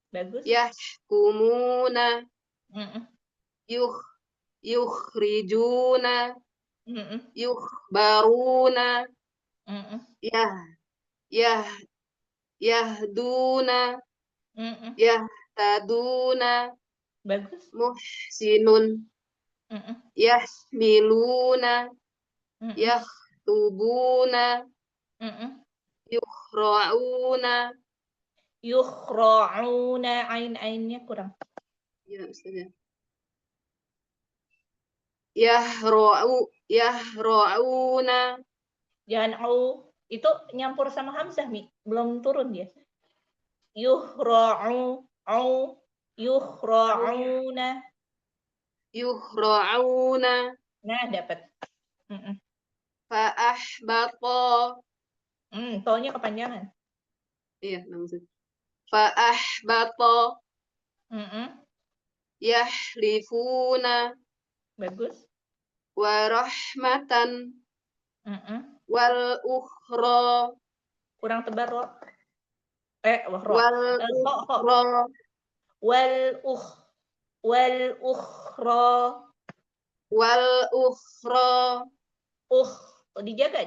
A: Bagus.
C: Yahkumuna. Yukhrijuna. Yukhbaruna. Yahduna. Yahtaduna.
A: Bagus.
C: Muhsinun. Yahmiluna. Yahtubuna. Yukhra'una.
A: Yukhra'una, ain-ainnya kurang.
C: Ya, Ustazah. Yahra'una.
A: Jangan au. Itu nyampur sama hamzah, Mi. Belum turun dia. Yukhra'u, au, yukhra'una.
C: Yukhra'una.
A: Nah, dapat.
C: Fa'ahbata.
A: Tolnya kepanjangan.
C: Iya, langsung. Fa'ahbata yahlifuna
A: Bagus.
C: wa rahmatan wal ukhra
A: Kurang tebar, Ro. Ro.
C: wal
A: Kok.
C: ukhra
A: Wal ukhra.
C: wal ukhra
A: Dijaga,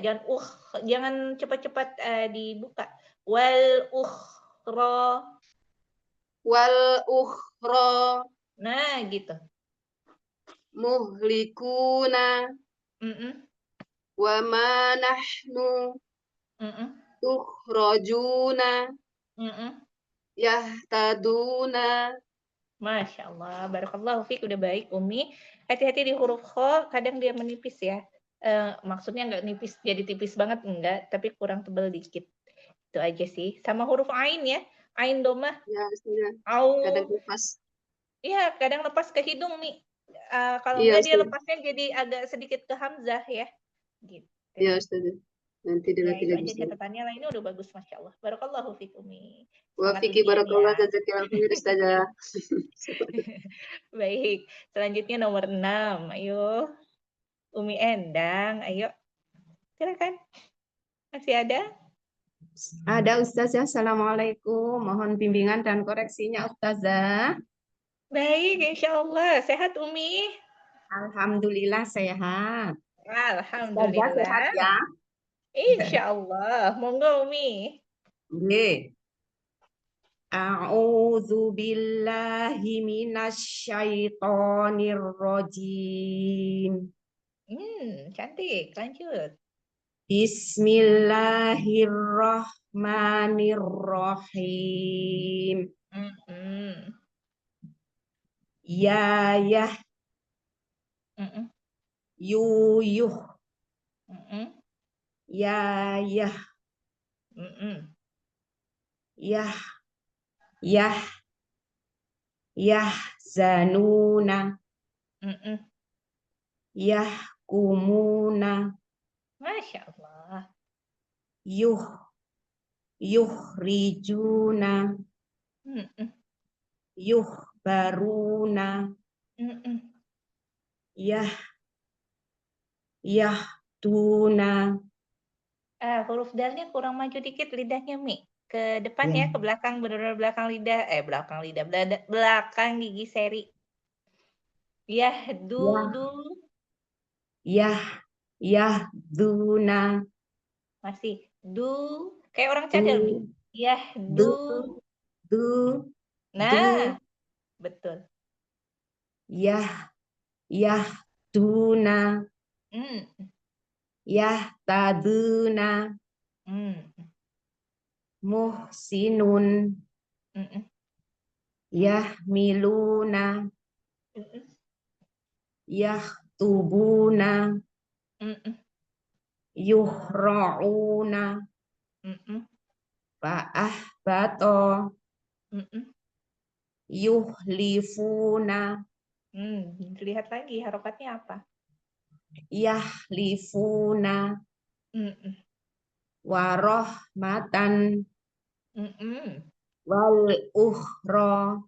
A: jangan cepat-cepat dibuka. Wal ukhra. Nah, gitu.
C: muhlikuna wa ma nahnu tukhrajuna yahtaduna.
A: Masya Allah, barakallahu fiik, udah baik Umi. Hati-hati di huruf kho, kadang dia menipis ya. Maksudnya nggak nipis, jadi tipis banget enggak, tapi kurang tebal dikit. Itu aja sih. Sama huruf ain ya, ain domah.
C: Ya, Ustazah.
A: Au.
C: Kadang lepas.
A: Iya, kadang lepas ke hidung nih. Kalau
C: Iya,
A: enggak dia
C: Ustazah.
A: lepasnya jadi agak sedikit ke hamzah ya. Gitu.
C: Iya, Ustazah. Nanti
A: Ya,
C: dilatih
A: itu
C: lagi.
A: aja catatannya, lainnya udah bagus, Masya Allah. Barakallahu fiik Umi.
C: Wa
A: Semangat
C: fiki
A: ujian
C: barakallah
A: ya.
C: jazakillahu khair, Ustazah.
A: Baik, selanjutnya nomor 6. Ayo, Umi Endang, ayo. Silakan. Masih ada?
F: Ada Ustazah, Assalamualaikum. Mohon bimbingan dan koreksinya Ustazah.
A: Baik, Insya Allah. Sehat Umi?
F: Alhamdulillah sehat. Ustazah
A: Alhamdulillah.
F: sehat ya?
A: Insya Allah. Monggo Umi.
F: Nggih. A'udzu billahi minasyaitonir rajim.
A: Cantik. Lanjut.
F: Bismillahirrahmanirrahim. Ya yuyuh. Ya yahzanuna. Yahkumuna.
A: Masya Allah.
F: Yuhrijuna. Yuhbaruna. Yahtuna.
A: Huruf dalnya kurang maju dikit lidahnya, Mi. Ke depan ya, ke belakang, benar-benar belakang lidah. Belakang gigi seri. Yahdudu.
F: Yahduna.
A: Masih. Kayak orang cadel, Mi. Yahdu. Nah, betul.
F: Yahduna. Yahtaduna. Muhsinun. Yahmiluna. Yahtubuna. Yuhra'una. Fa'ahbato. Yuhlifuna.
A: Lihat lagi harokatnya apa?
F: Yahlifuna. Warahmatan. Wal ukhra.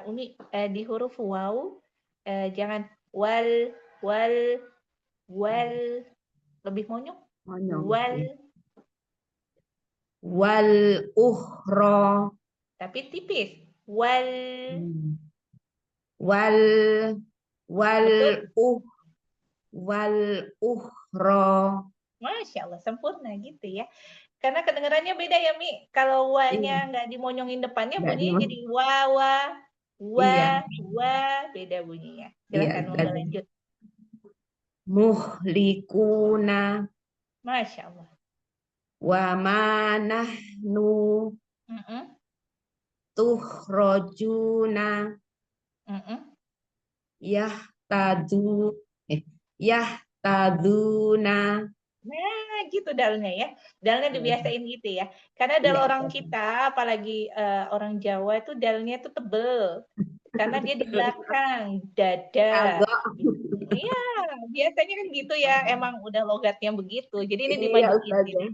A: Umi, di huruf waw jangan wal lebih monyong.
F: Wal ukhra.
A: Tapi tipis. Wal
F: ukhra.
A: Masya Allah, sempurna gitu ya. Karena kedengarannya beda ya, Mi. Kalau wa-nya nggak dimonyongin depannya, bunyinya jadi wa, beda bunyinya. Silakan monggo lanjut.
F: Muhlikuna.
A: Masya Allah.
F: Wa ma nahnu tukhrajuna. Yahtaduna.
A: Nah, gitu dalnya ya. Dalnya dibiasain gitu ya. Karena dal orang kita, apalagi orang Jawa itu dalnya itu tebel. Karena dia di belakang, dada. Iya, biasanya kan gitu ya, emang udah logatnya begitu. Jadi ini
F: Iya,
A: dimajuin
F: Ustazah.
A: ini.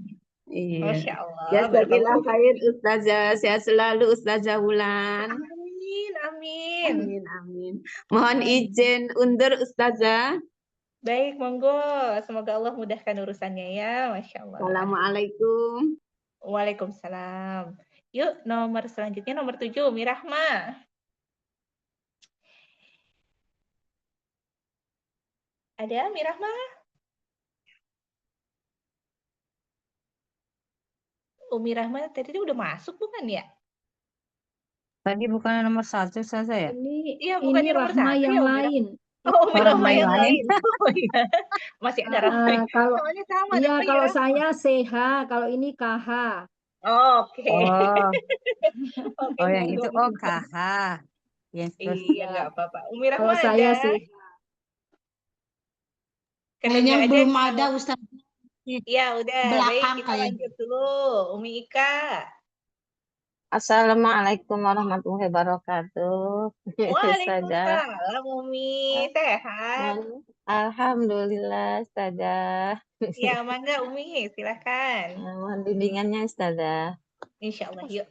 F: Iya.
A: Masya Allah,
F: Jazakallah
A: barakallahu.
F: khair Ustazah. Sehat selalu Ustazah Wulan.
A: Amin, amin.
F: Amin, amin. Mohon
A: Amin.
F: izin undur Ustazah.
A: Baik, monggo. Semoga Allah mudahkan urusannya ya, Masya Allah.
F: Assalamualaikum.
A: Waalaikumsalam. Yuk, nomor selanjutnya nomor 7, Mirahma. Ada Mirahma? Umi Rahma tadi udah masuk bukan ya?
G: Tadi bukan nomor 1 saja ya?
A: Iya,
B: Ini
A: bukannya nomor
B: Rahma
A: 1
B: yang
A: ya, Umi Rahma?
B: lain.
A: Oh, Umi
G: Oh,
A: Rahma
G: Rahma yang
A: yang
G: lain.
A: lain. Oh iya, masih ada Rahma.
B: Kalau
A: Soalnya sama
B: iya,
A: namanya
B: kalau
A: Rahma.
B: saya CH, kalau ini KH.
A: Oke.
G: Oh,
A: Oke,
G: oh yang
A: monggo.
G: itu KH. Yang terus
A: Iya, nggak apa-apa. Umi
B: Kalau
A: Rahma
B: saya
A: ada.
B: CH.
A: Kedengar aja
H: belum
A: kalau-
H: ada Ustaz.
A: Iya, udah. Baik,
H: Belakang
A: kita
H: kayaknya.
A: lanjut dulu. Umi Ika.
I: Assalamualaikum warahmatullahi wabarakatuh. Ustazah.
A: Waalaikumsalam, Umi. Sehat?
I: Alhamdulillah, Ustazah.
A: Ya, mangga Umi, silakan.
I: Mohon bimbingannya, Ustazah.
A: Insya Allah, yuk.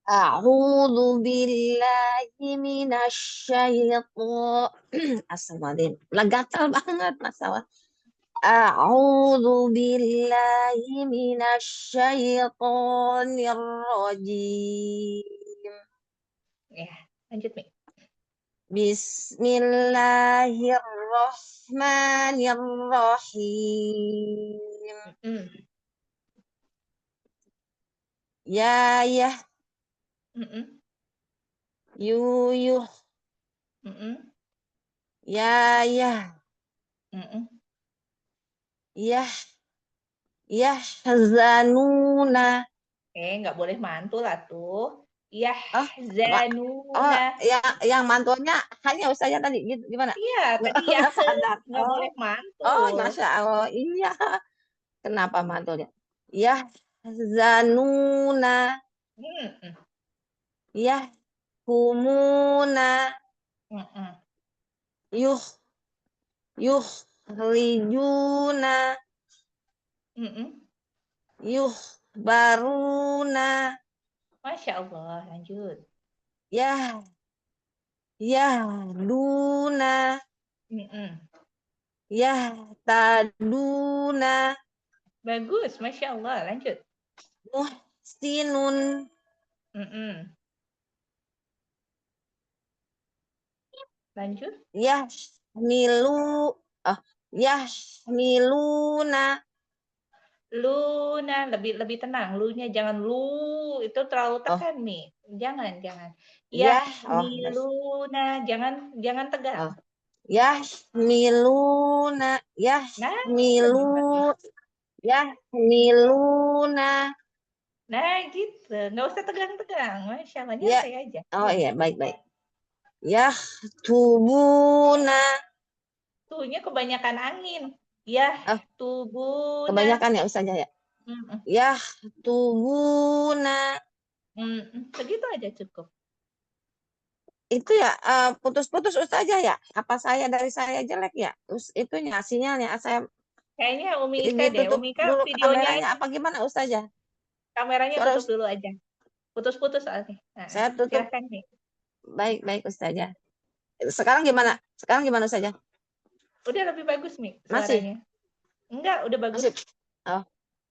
I: A'udzu billahi minasyaiton. Astagfirullahaladzim. Lah gatal banget masalah. A'udzu billahi minasyaitonir rajim.
A: Ya, lanjut, Mi.
I: Bismillahirrahmanirrahim. Ya yuyuh. Ya yahzanuna.
A: Nggak boleh mantul lah tuh.
I: Oh,
A: Yahzanuna.
I: yang mantunya hanya Ustazah tadi gitu, gimana?
A: Iya, tadi ya
I: Nggak sadar.
A: nggak
I: Oh,
A: boleh mantul.
I: oh, Masya Allah. Iya. Kenapa mantulnya? Yahzanuna. Yahkumuna. Yukhrijuna. Yukhbaruna.
A: Masya Allah, lanjut.
I: Yahduna. Yahtaduna.
A: Bagus, Masya Allah, lanjut.
I: Muhsinun.
A: Lanjut.
I: Yahmiluna.
A: Luna, lebih tenang. Lu-nya jangan lu, itu terlalu tekan nih. Jangan. Yahmiluna, jangan tegang.
I: Yahmiluna. Yahmiluna.
A: Nah, gitu. Nggak usah tegang-tegang. Masya Allah, nyantai aja.
I: Oh iya, baik. Yahtubuna.
A: Tuh-nya kebanyakan angin. Yahtubuna.
I: Kebanyakan ya Ustazah ya? Yahtubuna.
A: Segitu aja cukup.
I: Itu ya putus-putus Ustazah ya? Apa dari saya jelek ya? Terus itunya sinyalnya saya
A: kayaknya Umi Ika deh.
I: ditutup
A: Umi Ika
I: dulu
A: videonya
I: kameranya apa gimana Ustazah?
A: kameranya tutup dulu aja. Putus-putus soalnya. Nah,
I: saya tutup.
A: Silahkan nih.
I: Baik Ustazah. Sekarang gimana Ustazah?
A: Udah lebih bagus nih
I: Masih?
A: suaranya. Enggak, udah bagus.
I: Masih. Oh.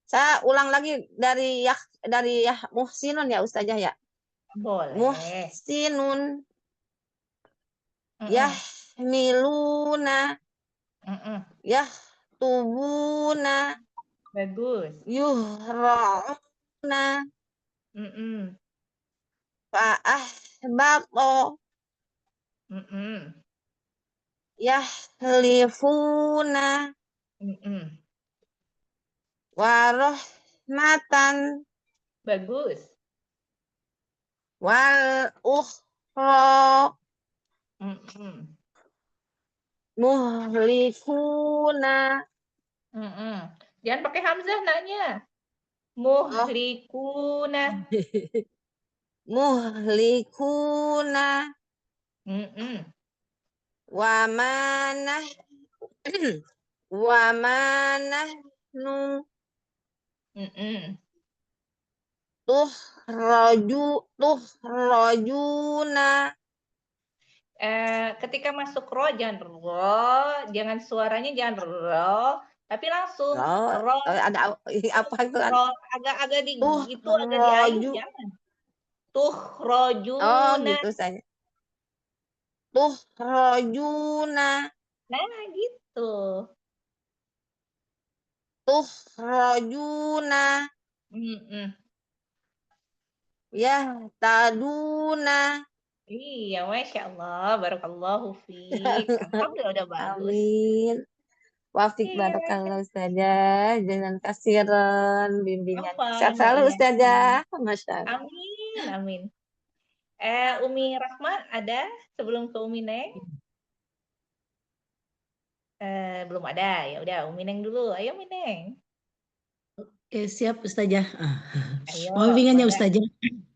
I: Saya ulang lagi dari Muhsinun ya Ustazah ya?
A: Boleh.
I: Muhsinun. Yahmiluna. Yahtubuna.
A: Bagus.
I: Yuhra'una. Fa'ahbaqo. Yahlifuna. Warahmatan.
A: Bagus.
I: Wal ukhra. Muhlikuna.
A: Jangan pakai hamzah nanya. Muhlikuna.
I: Muhlikuna. Wa manah wa manahnu tuhrajuna.
A: Ketika masuk ro jangan ro, jangan suaranya jangan ro, tapi langsung ro,
I: Ada apa itu?
A: ro agak di gitu, agak di ayu
I: Tuhraju.
A: jangan.
I: Oh,
A: Tuhrajuna.
I: gitu saya. Tuhrajuna.
A: Nah, gitu.
I: Tuhrajuna. Yahtaduna.
A: Iya, Masya Allah. Barakallahu fiik. Alhamdulillah udah bagus.
I: Amin. Wafik
A: Iya,
I: barakallah Ustazah. Jangan kasiran bimbingan.
A: apa
I: Sehat selalu
A: namanya?
I: Ustazah. Masya Allah.
A: Amin, amin. Umi Rahma ada sebelum ke Umi Neng? Belum ada. Ya udah, Umi Neng dulu. Ayo, Umi Neng.
H: Oke, siap Ustazah.
A: Ayo,
H: Mau bimbingannya
A: mangga.
H: Ustazah.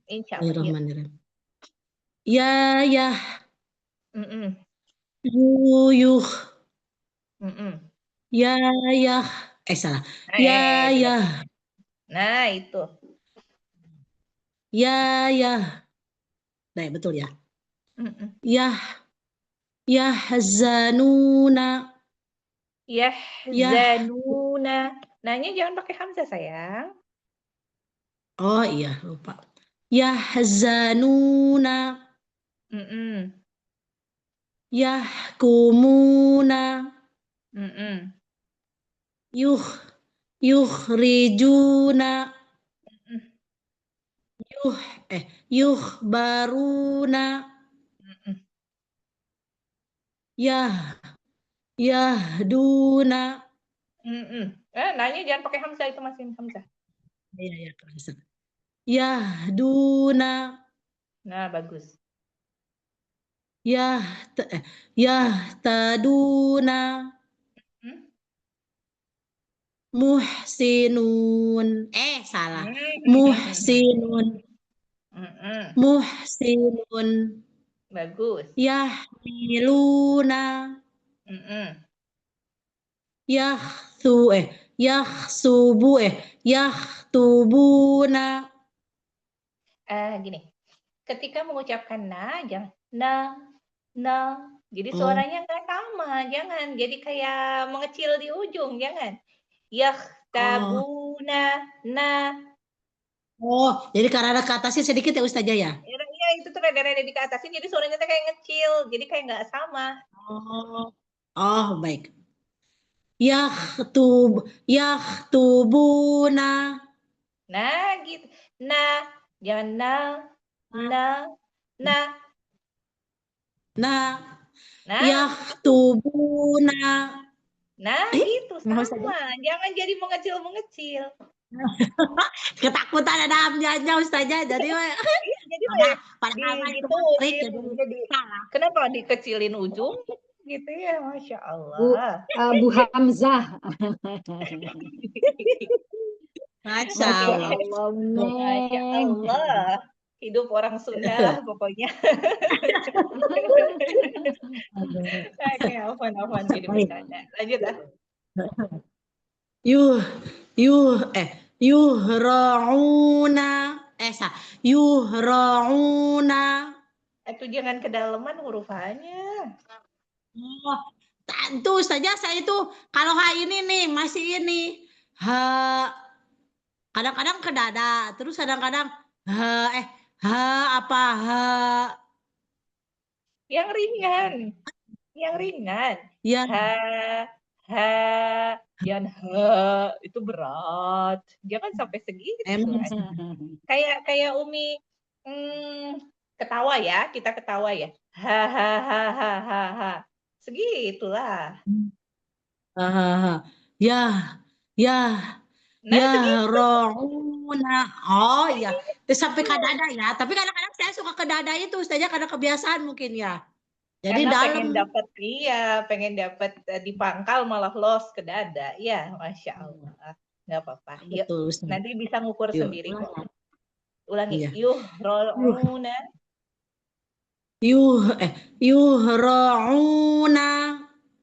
A: Insya Allah. Yuk.
H: Bismillahirrahmanirrahim. Ya,
A: Mm-mm.
H: yuyuh,
A: Mm-mm.
H: ya, salah.
A: Nah,
H: Ya,
A: Nah, itu.
H: ya. Nah, betul ya.
A: Mm-mm.
H: Yahzanuna.
A: Yahzanuna. Nanya jangan pakai hamzah, sayang.
H: Oh iya, lupa. Yahzanuna.
A: Mm-mm.
H: Yahkumuna.
A: Mm-mm.
H: Yukhrijuna. Yukhbaruna.
A: Mm-mm.
H: Yahduna.
A: Mm-mm. Nanya jangan pakai hamzah, itu masih hamzah.
H: Iya, kelihatan. Yahduna.
A: Nah, bagus.
H: Yahtaduna. Muhsinun. Salah. Muhsinun.
A: Mm-mm.
H: Muhsinun.
A: Bagus.
H: Yahmiluna.
A: Mm-mm.
H: Yahtubuna.
A: Gini. Ketika mengucapkan na, jangan na. Jadi
H: Oh.
A: suaranya nggak sama, jangan. Jadi kayak mengecil di ujung, jangan. Yahtabuna, na.
H: Oh, jadi karena ada ke atasnya sedikit ya Ustazah ya?
A: Iya, itu tuh rada-rada di keatasin, jadi suaranya tuh kayak ngecil, jadi kayak nggak sama.
H: Oh, baik. Yahtubuna.
A: Nah, gitu. Nah, jangan na.
H: Yahtubuna.
A: Nah, gitu
H: nggak
A: sama.
H: usah.
A: Jangan jadi mengecil-mengecil.
H: Ketakutan ada hamzahnya Ustazah. Jadi
A: Jadi
H: pada lama itu trik
A: jadi
H: salah.
A: kenapa dikecilin ujung gitu ya, Masya Allah.
B: Bu Hamzah.
H: Masya
B: Masya
H: Allah.
B: Allah,
A: Masya
B: Neng.
A: Allah. Hidup orang Sunda lah pokoknya. Oke, Afwan jadi bercanda. Lanjut ah.
H: Yuhra'una. Yuhra'una.
A: Itu jangan kedalaman huruf-H-nya.
H: Oh, tentu saja saya itu kalau H ini nih masih ini H kadang-kadang ke dada, terus kadang-kadang H apa H
A: Yang ringan.
H: ya
A: Jangan itu berat. Jangan sampai segitu.
H: emang
A: Kayak Umi ketawa ya, kita ketawa ya. Hahaha. Segitulah.
H: Rohuna. Oh iya, sampai ke dada ya. Tapi kadang-kadang saya suka ke dada itu, Ustazah karena kebiasaan mungkin ya. Jadi
A: Karena
H: dalam.
A: pengen dapat di pangkal malah los ke dada. Ya, Masya Allah. Nggak apa-apa. Yuk,
H: Betul, Ustaz.
A: nanti bisa ngukur
H: Yuk,
A: sendiri kok. Ulangi.
H: Iya.
A: Yuhra'una.
H: yuhra'una.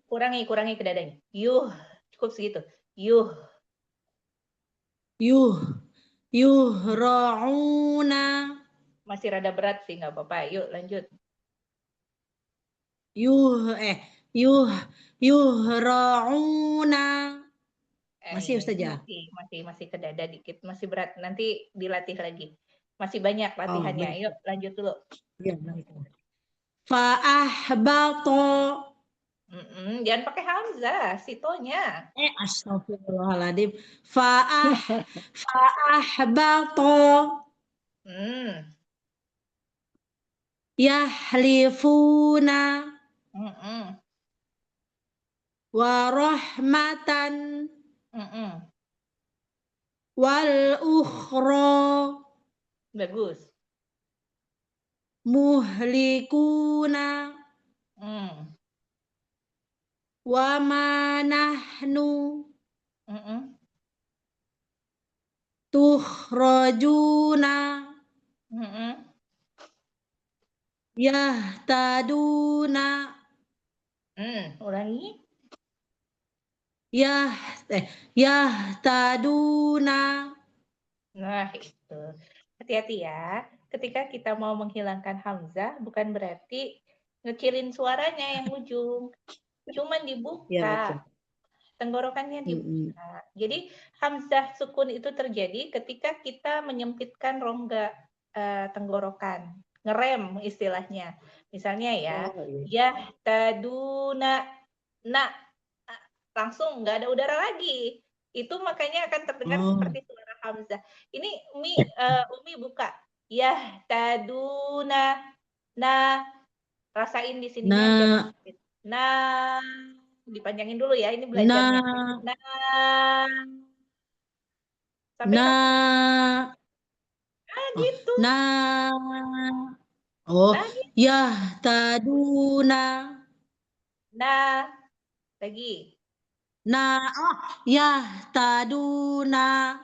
A: Kurangi ke dadanya. Cukup segitu.
H: Yuhra'una.
A: Masih rada berat sih, nggak apa-apa. Yuk lanjut.
H: Yuhra'una. Masih
A: Iya,
H: Ustazah?
A: masih ke dada dikit, masih berat. Nanti dilatih lagi. Masih banyak latihannya.
H: baik.
A: Yuk lanjut dulu.
H: Ya, baik. Fa'ahbata.
A: Jangan pakai hamzah, sitonya.
H: Astagfirullahaladzim. Fa'ahbata. Yahlifuna. Warahmatan. Wal ukhra.
A: Bagus.
H: Muhlikuna. Wa ma nahnu. Tukhrajuna. Yahtaduna.
A: Ulangi.
H: Yahtaduna.
A: Nah, itu. Hati-hati ya. Ketika kita mau menghilangkan hamzah, bukan berarti ngecilin suaranya yang ujung. Cuman dibuka. Tenggorokannya dibuka. Jadi hamzah sukun itu terjadi ketika kita menyempitkan rongga tenggorokan. Ngerem istilahnya. Misalnya ya, yahtaduna, langsung nggak ada udara lagi. Itu makanya akan terdengar seperti suara hamzah. Ini Umi buka. Yahtaduna, rasain di sininya jangan sempit. Dipanjangin dulu ya, ini belajarnya. Sampai gitu.
H: Yahtaduna.
A: Lagi.
H: Yahtaduna.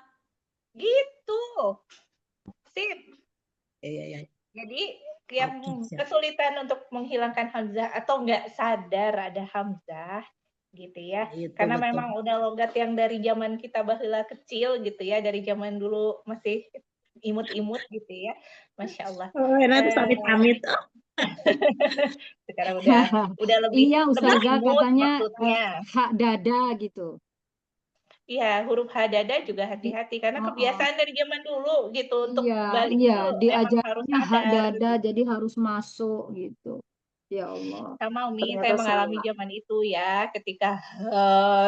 A: Gitu. Sip. Jadi yang kesulitan untuk menghilangkan hamzah atau nggak sadar ada hamzah gitu ya. Karena memang udah logat yang dari zaman kita baheula kecil gitu ya, dari zaman dulu masih imut-imut gitu ya. Masya Allah.
H: Nanti amit-amit.
A: Sekarang udah lebih
B: Iya, Ustazah
A: imut
B: katanya
A: maksudnya.
B: hak dada gitu.
A: Iya, huruf hadada juga hati-hati karena kebiasaan dari zaman dulu gitu untuk balik itu emang harus
B: diajarnya hak
A: sadar.
B: dada jadi harus masuk gitu. Ya Allah.
A: Sama Umi,
B: Ternyata
A: saya mengalami
B: salah.
A: zaman itu ya, ketika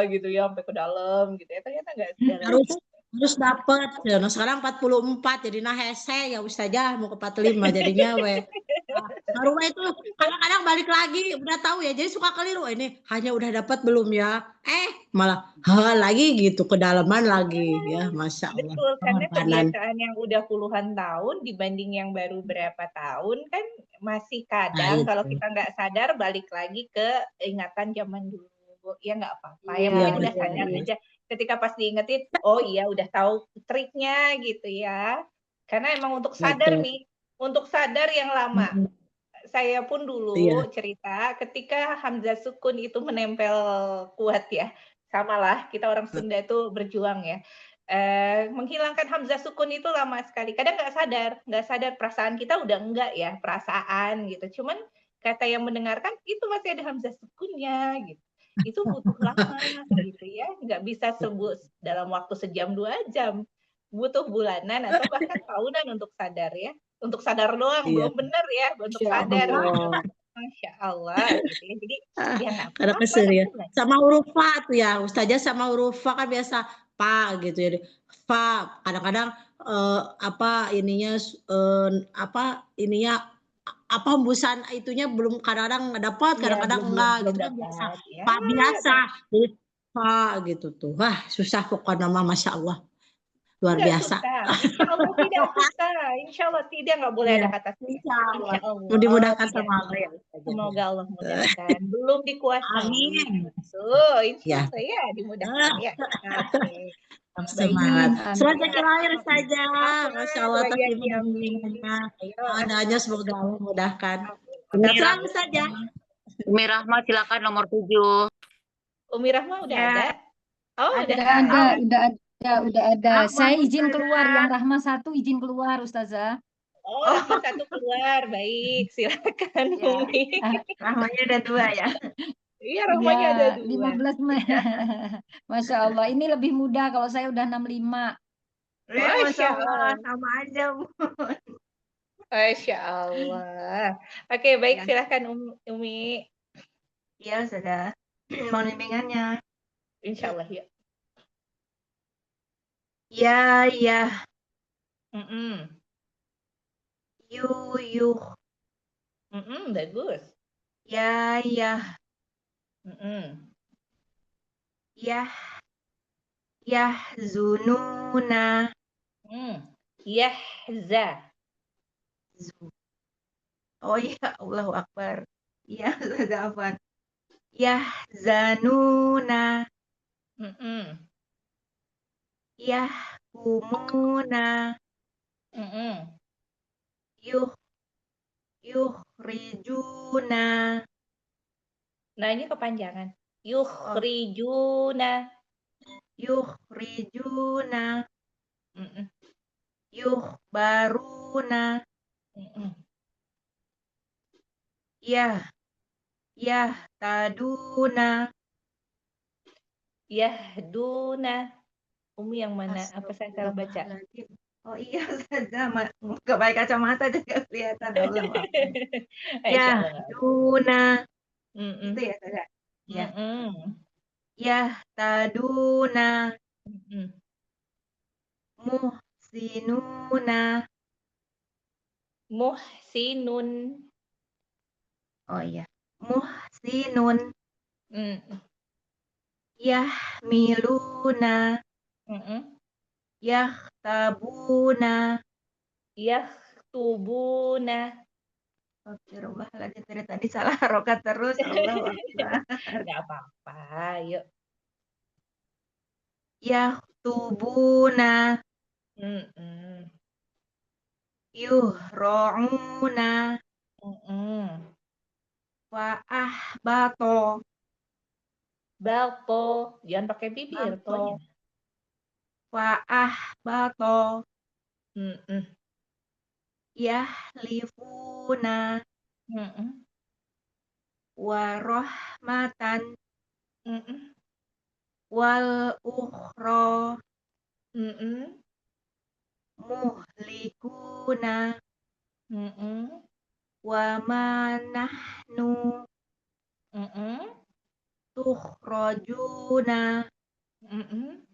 A: gitu ya sampai ke dalam gitu ya, ternyata nggak sedalam
H: harus dapat. Ya, nah sekarang 44 jadi nah hese ya Ustazah mau ke 45 jadinya we. Baru itu kadang-kadang balik lagi udah tahu ya jadi suka keliru ini hanya udah dapat belum ya malah lagi gitu kedalaman lagi ya Masya Allah.
A: Betul, karena kebiasaan yang udah puluhan tahun dibanding yang baru berapa tahun kan masih kadang kalau kita nggak sadar balik lagi ke ingatan zaman dulu ya nggak apa-apa ya mungkin udah sadar aja ketika pas diingetin oh iya udah tahu triknya gitu ya karena emang untuk sadar nih untuk sadar yang lama saya pun dulu cerita ketika hamzah sukun itu menempel kuat ya samalah kita orang Sunda itu berjuang ya menghilangkan hamzah sukun itu lama sekali kadang nggak sadar perasaan kita udah enggak ya perasaan gitu cuman kata yang mendengarkan itu masih ada hamzah sukunnya gitu itu butuh lama gitu ya nggak bisa sebut dalam waktu sejam 2 jam butuh bulanan atau bahkan tahunan untuk sadar ya untuk sadar doang belum benar ya untuk sadar Masya Allah gitu ya jadi ya nggak apa-apa
H: sama huruf fa tuh ya Ustazah sama huruf fa kan biasa pa gitu ya fa kadang-kadang apa ininya hembusan itunya belum kadang-kadang dapat kadang-kadang enggak gitu kan biasa pa biasa jadi fa gitu tuh wah susah pokoknya nama Masya Allah luar biasa.
A: Insya Allah tidak susah. Insya Allah tidak nggak boleh ada kata susah. Insya Allah.
H: Dimudahkan sama Allah ya.
A: Semoga Allah mudahkan. Belum dikuasai.
H: Amin.
A: Insya Allah ya dimudahkan ya.
H: Semangat. Semangat terakhir saja. Masya Allah. Adanya semoga Allah mudahkan. Sehat selalu saja.
G: Umi Rahma silakan nomor 7.
A: Umi Rahma udah
F: Ya.
A: ada? Oh,
F: Ada.
A: udah.
B: Udah ada.
F: Afwan,
B: Saya izin
F: Ustazah.
B: keluar, yang Rahma 1 izin keluar, Ustazah.
A: Oh, Rahma 1 keluar. Baik, silakan
F: Ya.
A: Umi.
F: Rahmanya ada 2 ya.
A: Iya, Rahmanya ada
B: Ya,
A: 2.
B: 15 Mei. Masya Allah, ini lebih mudah kalau saya udah 65.
F: Ya, Masya
A: Masya
F: Allah,
A: Allah.
F: sama aja, Bu.
A: Masya Allah. Oke, baik,
F: Ya.
A: silakan Umi.
F: Iya, Ustazah. Mohon bimbingannya.
A: Insya Allah ya.
F: Ya.
A: Mm-mm.
F: Yuh.
A: Bagus.
F: Ya.
A: Mm-mm.
F: Yahzununa.
A: Yahza.
F: Oh iya, Allahu Akbar. Iya, Ustazah, afwan. Yahzanuna.
A: Mm-mm.
F: Yahkumuna.
A: Mm-mm.
F: Yukhrijuna.
A: Nah, ini kepanjangan. Yukhrijuna. Mm-mm.
F: Yukhbaruna.
A: Mm-mm.
F: Yahtaduna.
A: Yahduna. Umi yang mana? Apa saya salah baca?
F: Astagfirullahaladzim. Oh iya, Ustazah, nggak pakai kacamata juga kelihatan. Allah Akbar.
A: Insya Allah.
F: Yahduna.
A: Mm-mm.
F: Itu ya, Ustazah. Ya.
A: Mm-mm.
F: Yahtaduna.
A: Mm-mm.
F: Muhsinuna.
A: Muhsinun.
F: Oh iya. Muhsinun.
A: Mm-mm.
F: Yahmiluna.
A: Mm-mm.
F: Yahtabuna.
A: Yahtubuna.
F: Astagfirullahaladzim, dari tadi salah harokat terus. Allah Akbar.
A: Nggak apa-apa, yuk.
F: Yahtubuna.
A: Mm-mm.
F: Yuhra'una.
A: Mm-mm.
F: Fa'ahbato.
A: Balto, jangan pakai bibir, tonya.
F: Fa'ahbato.
A: Mm-mm.
F: Yahlifuna.
A: Mm-mm.
F: Warahmatan.
A: Mm-mm.
F: Wal ukhra.
A: Mm-mm.
F: Muhlikuna.
A: Mm-mm.
F: Wa manahnu.
A: Mm-mm.
F: Tukhrajuna.
A: Mm-mm.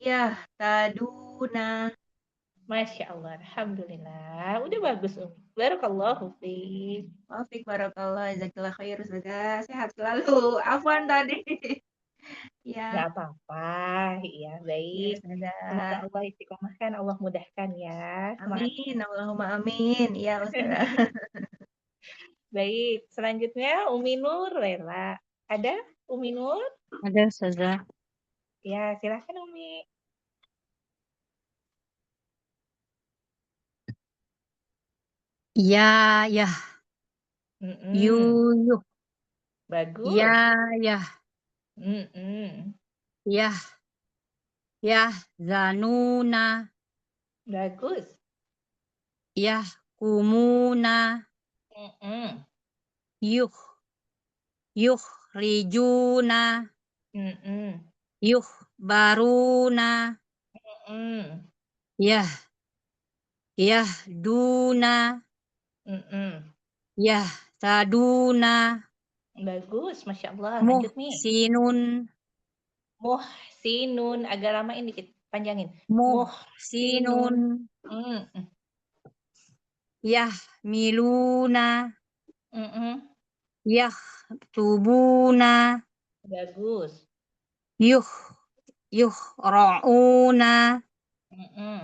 F: Yahtaduna.
A: Masya Allah, Alhamdulillah. Udah bagus, Umi. Barakallahu fiik.
F: Wafiq barakallah, jazakallah khair, Ustazah. Sehat selalu. Afwan tadi. Ya,
A: Nggak apa-apa. Iya,
F: ya
A: baik. Semoga
F: Ustazah.
A: Allah istiqomahkan, Allah mudahkan ya. Semangat.
F: Amin, Allahumma amin. Ya Ustazah.
A: Baik, selanjutnya Umi Nur Lela. Ada Umi Nur?
G: Ada Ustazah.
A: Ya, silahkan Umi.
G: Ya.
A: Mm-mm.
G: Yuh.
A: Bagus.
G: Ya.
A: Mm-mm.
G: Yahzanuna.
A: Bagus.
G: Yahkumuna.
A: Mm-mm.
G: Yukhrijuna.
A: Mm-mm.
G: Yukhbaruna.
A: Mm-mm.
G: Yahduna.
A: Mm-mm.
G: Yahtaduna.
A: Bagus, Masya Allah. Lanjut nih.
G: Muhsinun.
A: Muhsinun. Agak lamain dikit. Panjangin.
G: Muhsinun.
A: Mm-mm.
G: Yahmiluna.
A: Mm-mm.
G: Yahtubuna.
A: Bagus.
G: Yuhra'una.
A: Mm-mm.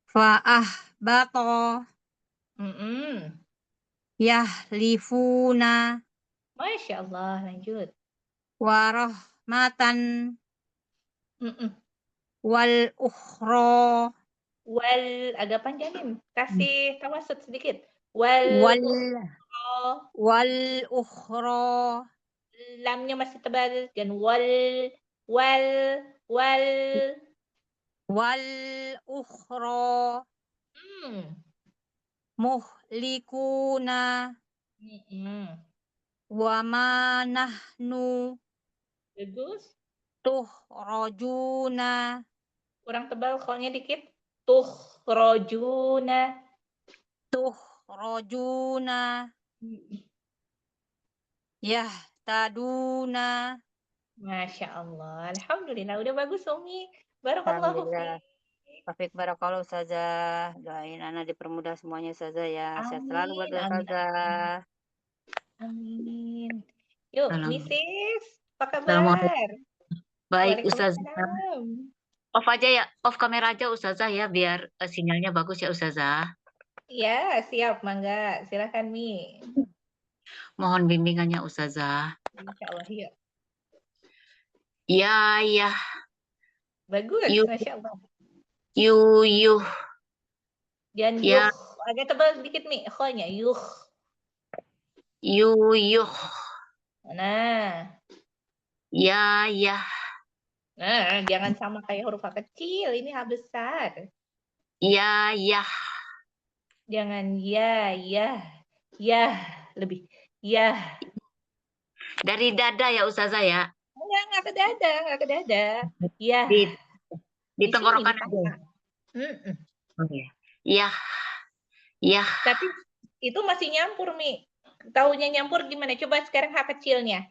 G: Fa'ahbato.
A: Mm-mm.
G: Yahlifuna.
A: Masya Allah. Lanjut.
G: Warahmatan.
A: Mm-mm.
G: Wal ukhra.
A: Agak panjangin. Kasih tawasud sedikit. Wal
G: wal
A: ukhra.
G: wal ukhra
A: Lamnya masih tebal dan wal wal.
G: wal ukhra muhlikuna wa ma nahnu
A: Bagus.
G: tuhrajuna
A: Kurang tebal kholnya dikit. Tukhrajuna.
G: tuhrajuna yahtaduna.
A: Masya Allah. Alhamdulillah. Udah bagus, Umi. Barakallahu
G: Alhamdulillah.
A: fiik.
G: Taufik barakallah Ustazah. Doain anak dipermudah semuanya Ustazah ya. Sehat selalu buat
A: Amin, amin,
G: Ustazah.
A: amin. Yuk,
G: Alhamdulillah.
A: Mrs. Apa
G: Assalamualaikum.
A: kabar?
G: Baik Ustazah.
A: Waalaikumsalam.
G: Off aja ya, off kamera aja Ustazah ya biar sinyalnya bagus ya Ustazah.
A: Ya, siap, Mangga. Silakan, Mi.
G: Mohon bimbingannya Ustazah.
A: Insya Allah, yuk.
G: Ya,
A: Bagus,
G: Yuh.
A: Masya Allah.
G: yuh,
A: Dan
G: Ya.
A: yuh. Agak tebal dikit, Mi. Kholnya, yuh.
G: yuh,
A: Nah.
G: ya,
A: Nah, jangan sama kayak huruf H kecil. Ini H besar.
G: ya,
A: Jangan ya. Lebih. Ya.
G: dari dada ya Ustazah ya.
A: Enggak ke dada. Ya.
G: Di
A: Di
G: tenggorokan
A: sini, di
G: aja.
A: paha. Mm-mm.
G: Oke. Ya,
A: Tapi itu masih nyampur, Mi. Taunya nyampur gimana? Coba sekarang H kecilnya.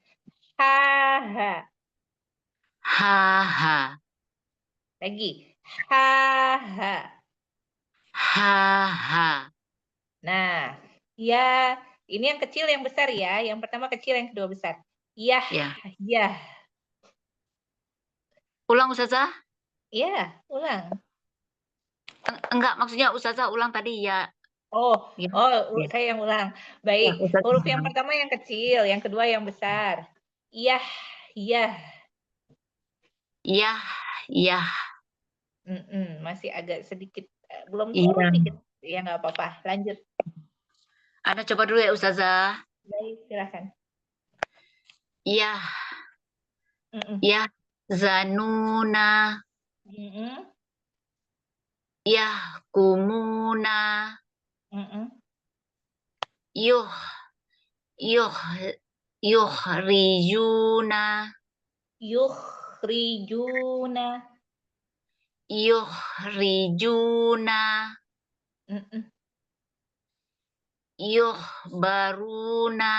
A: Ha.
G: ha.
A: Lagi. Ha. Nah, ya. Ini yang kecil, yang besar ya. Yang pertama kecil, yang kedua besar. Ya.
G: Ulang Ustazah?
A: Ya, ulang.
G: Enggak, maksudnya Ustazah ulang tadi ya.
A: Oh,
G: Ya.
A: saya yang ulang. Baik,
G: Ya, Ustazah.
A: huruf yang pertama yang kecil, yang kedua yang besar. Ya. Masih agak sedikit, belum turun dikit. Ya, nggak apa-apa. Lanjut.
G: Anda coba dulu ya Ustazah.
A: Baik, silakan.
G: Ya. Ya, zanuna. Ya, kumuna. Yuhrijuna. Yuhbaruna.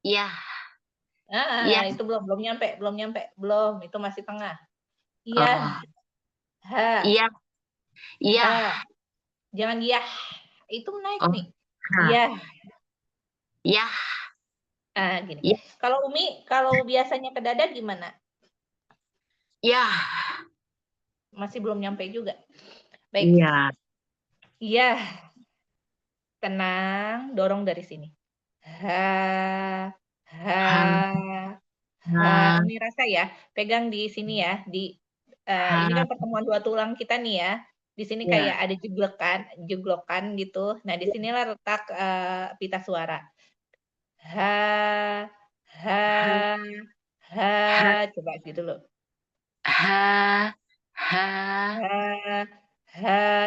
G: Ya.
A: Itu belum nyampe. Itu masih tengah. Ya. Ha. Ha. Jangan ya. Itu naik nih. Ya. Gini.
G: Ya.
A: Kalau Umi, kalau biasanya ke dada gimana?
G: Ya.
A: Masih belum nyampe juga. Baik. Ya. Tenang, dorong dari sini. Ha. Ini rasa ya, pegang di sini ya, ini kan pertemuan dua tulang kita nih ya. Di sini kayak ada jeglokan gitu. Nah, di sinilah letak pita suara. Ha. Coba gitu loh. Ha.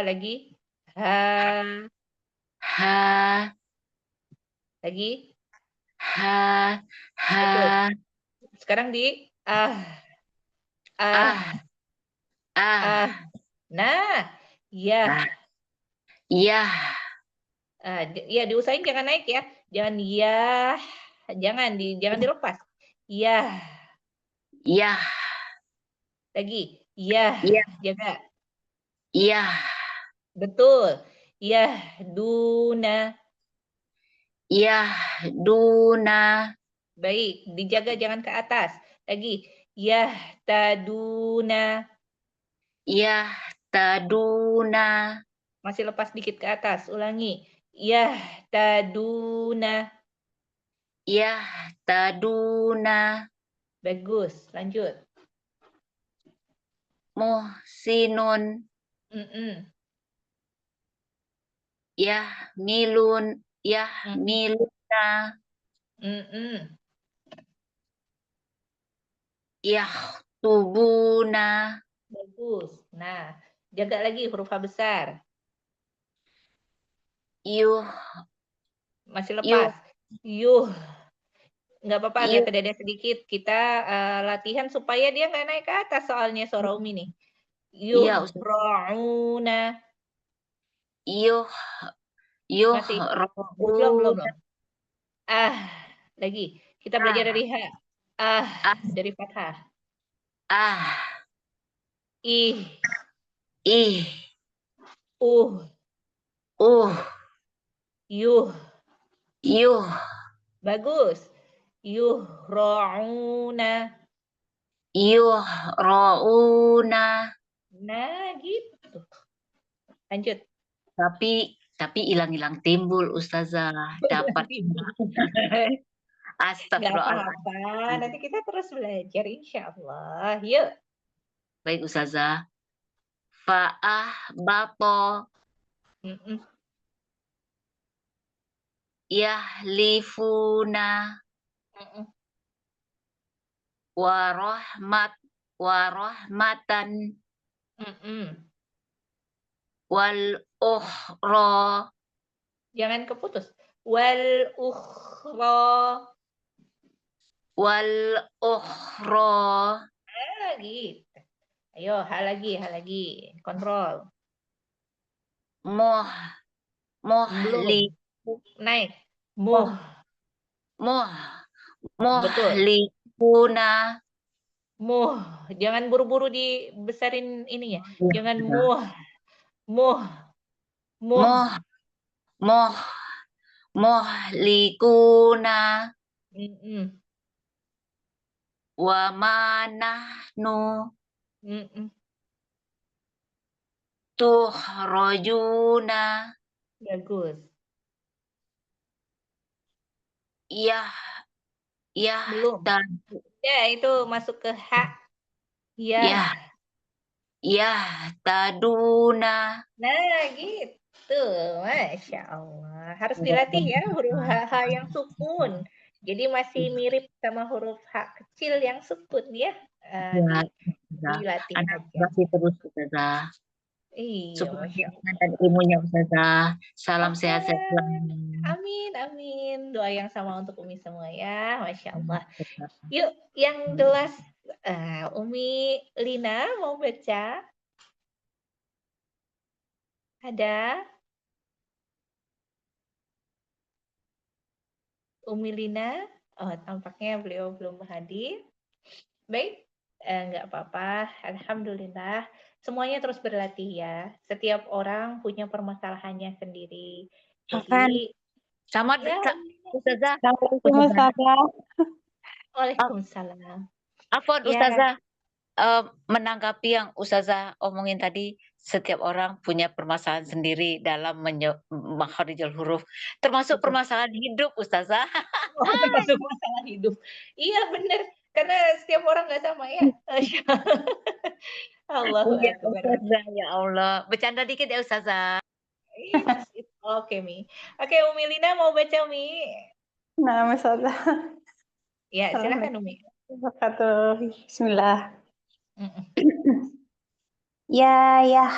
A: Lagi. Lagi. Betul. Sekarang di Nah, ya. Ya diusahain jangan naik ya. Jangan ya. Jangan dilepas. Ya. Lagi. Ya. Jaga. Betul. Yahduna. Baik, dijaga jangan ke atas. Lagi. Yahtaduna. Masih lepas dikit ke atas. Ulangi. Yahtaduna. Bagus. Lanjut.
G: Muhsinun. Yahmilun, yahmiluna,
A: Mm-mm.
G: yahtubuna,
A: Bagus. Nah, jaga lagi huruf H besar.
G: yuh,
A: Masih
G: yuh,
A: lepas. Yuh. Nggak apa-apa, agak
G: yuh,
A: ke dada sedikit. Kita latihan supaya dia nggak naik ke atas soalnya suara Umi nih.
G: iya Ustaz.
A: Yuhra'una.
G: Yuh, yuh,
A: Masih. Belum, belum, belum. Lagi. Kita belajar dari H.
G: Ah.
A: Dari fathah.
G: ah,
A: Ih,
G: ih,
A: yuh,
G: yuh,
A: bagus. Yuhra'una.
G: yuhra'una.
A: Nah, gitu. Lanjut.
G: Tapi hilang-hilang timbul Ustazah. Dapat.
A: Nggak
G: Astagfirullahaladzim.
A: apa-apa. Nanti kita terus belajar, insya Allah. Yuk.
G: Baik Ustazah. Fa'ah bato
A: Mm-mm.
G: yahlifuna
A: Mm-mm.
G: warahmatan
A: Mm-mm.
G: wal ukhra.
A: Jangan keputus. Wal ukhra. Gitu. Ayo, hal lagi. Kontrol.
G: Muhli.
A: Naik. Betul.
G: Muhlikuna.
A: Jangan buru-buru dibesarin ininya.
G: Iya,
A: Jangan
G: Ustazah. Muhlikuna.
A: Mm-mm.
G: Wa manahnu
A: Mm-mm.
G: tuhrajuna.
A: Bagus. Belum. Ya, itu masuk ke H.
G: Taduna.
A: Nah, gitu. Masya Allah. Harus dilatih ya huruf H yang sukun. Jadi masih mirip sama huruf H kecil yang sukun ya. Dilatih
G: Anak
A: aja.
G: masih terus Ustazah.
A: Iya,
G: Syukur
A: Masya Allah.
G: dan ilmunya Ustazah. Salam
A: Oke.
G: sehat-sehat selalu.
A: Amin. Doa yang sama untuk Umi semua ya. Masya Allah. Yuk, yang jelas. Umi Lina mau baca? Ada? Umi Lina? Oh, tampaknya beliau belum hadir. Baik, nggak apa-apa. Alhamdulillah. Semuanya terus berlatih ya. Setiap orang punya permasalahannya sendiri. Jadi,
G: Sama
A: ya,
G: Ustazah.
A: Waalaikumsalam.
G: Afwan
A: Ya.
G: Ustazah, menanggapi yang Ustazah omongin tadi, setiap orang punya permasalahan sendiri dalam makharijul huruf, termasuk permasalahan hidup Ustazah.
A: Termasuk masalah hidup. Iya benar, karena setiap orang nggak sama ya. Allahu
G: Iya,
A: Akbar.
G: Ustazah, ya Allah. Bercanda dikit ya Ustazah.
A: Oke, Mi. Oke, Umi Lina mau baca, Mi?
J: Nah, Ustazah.
A: Ya, silakan Umi.
J: Bismillah.
A: Mm-mm.
J: Ya.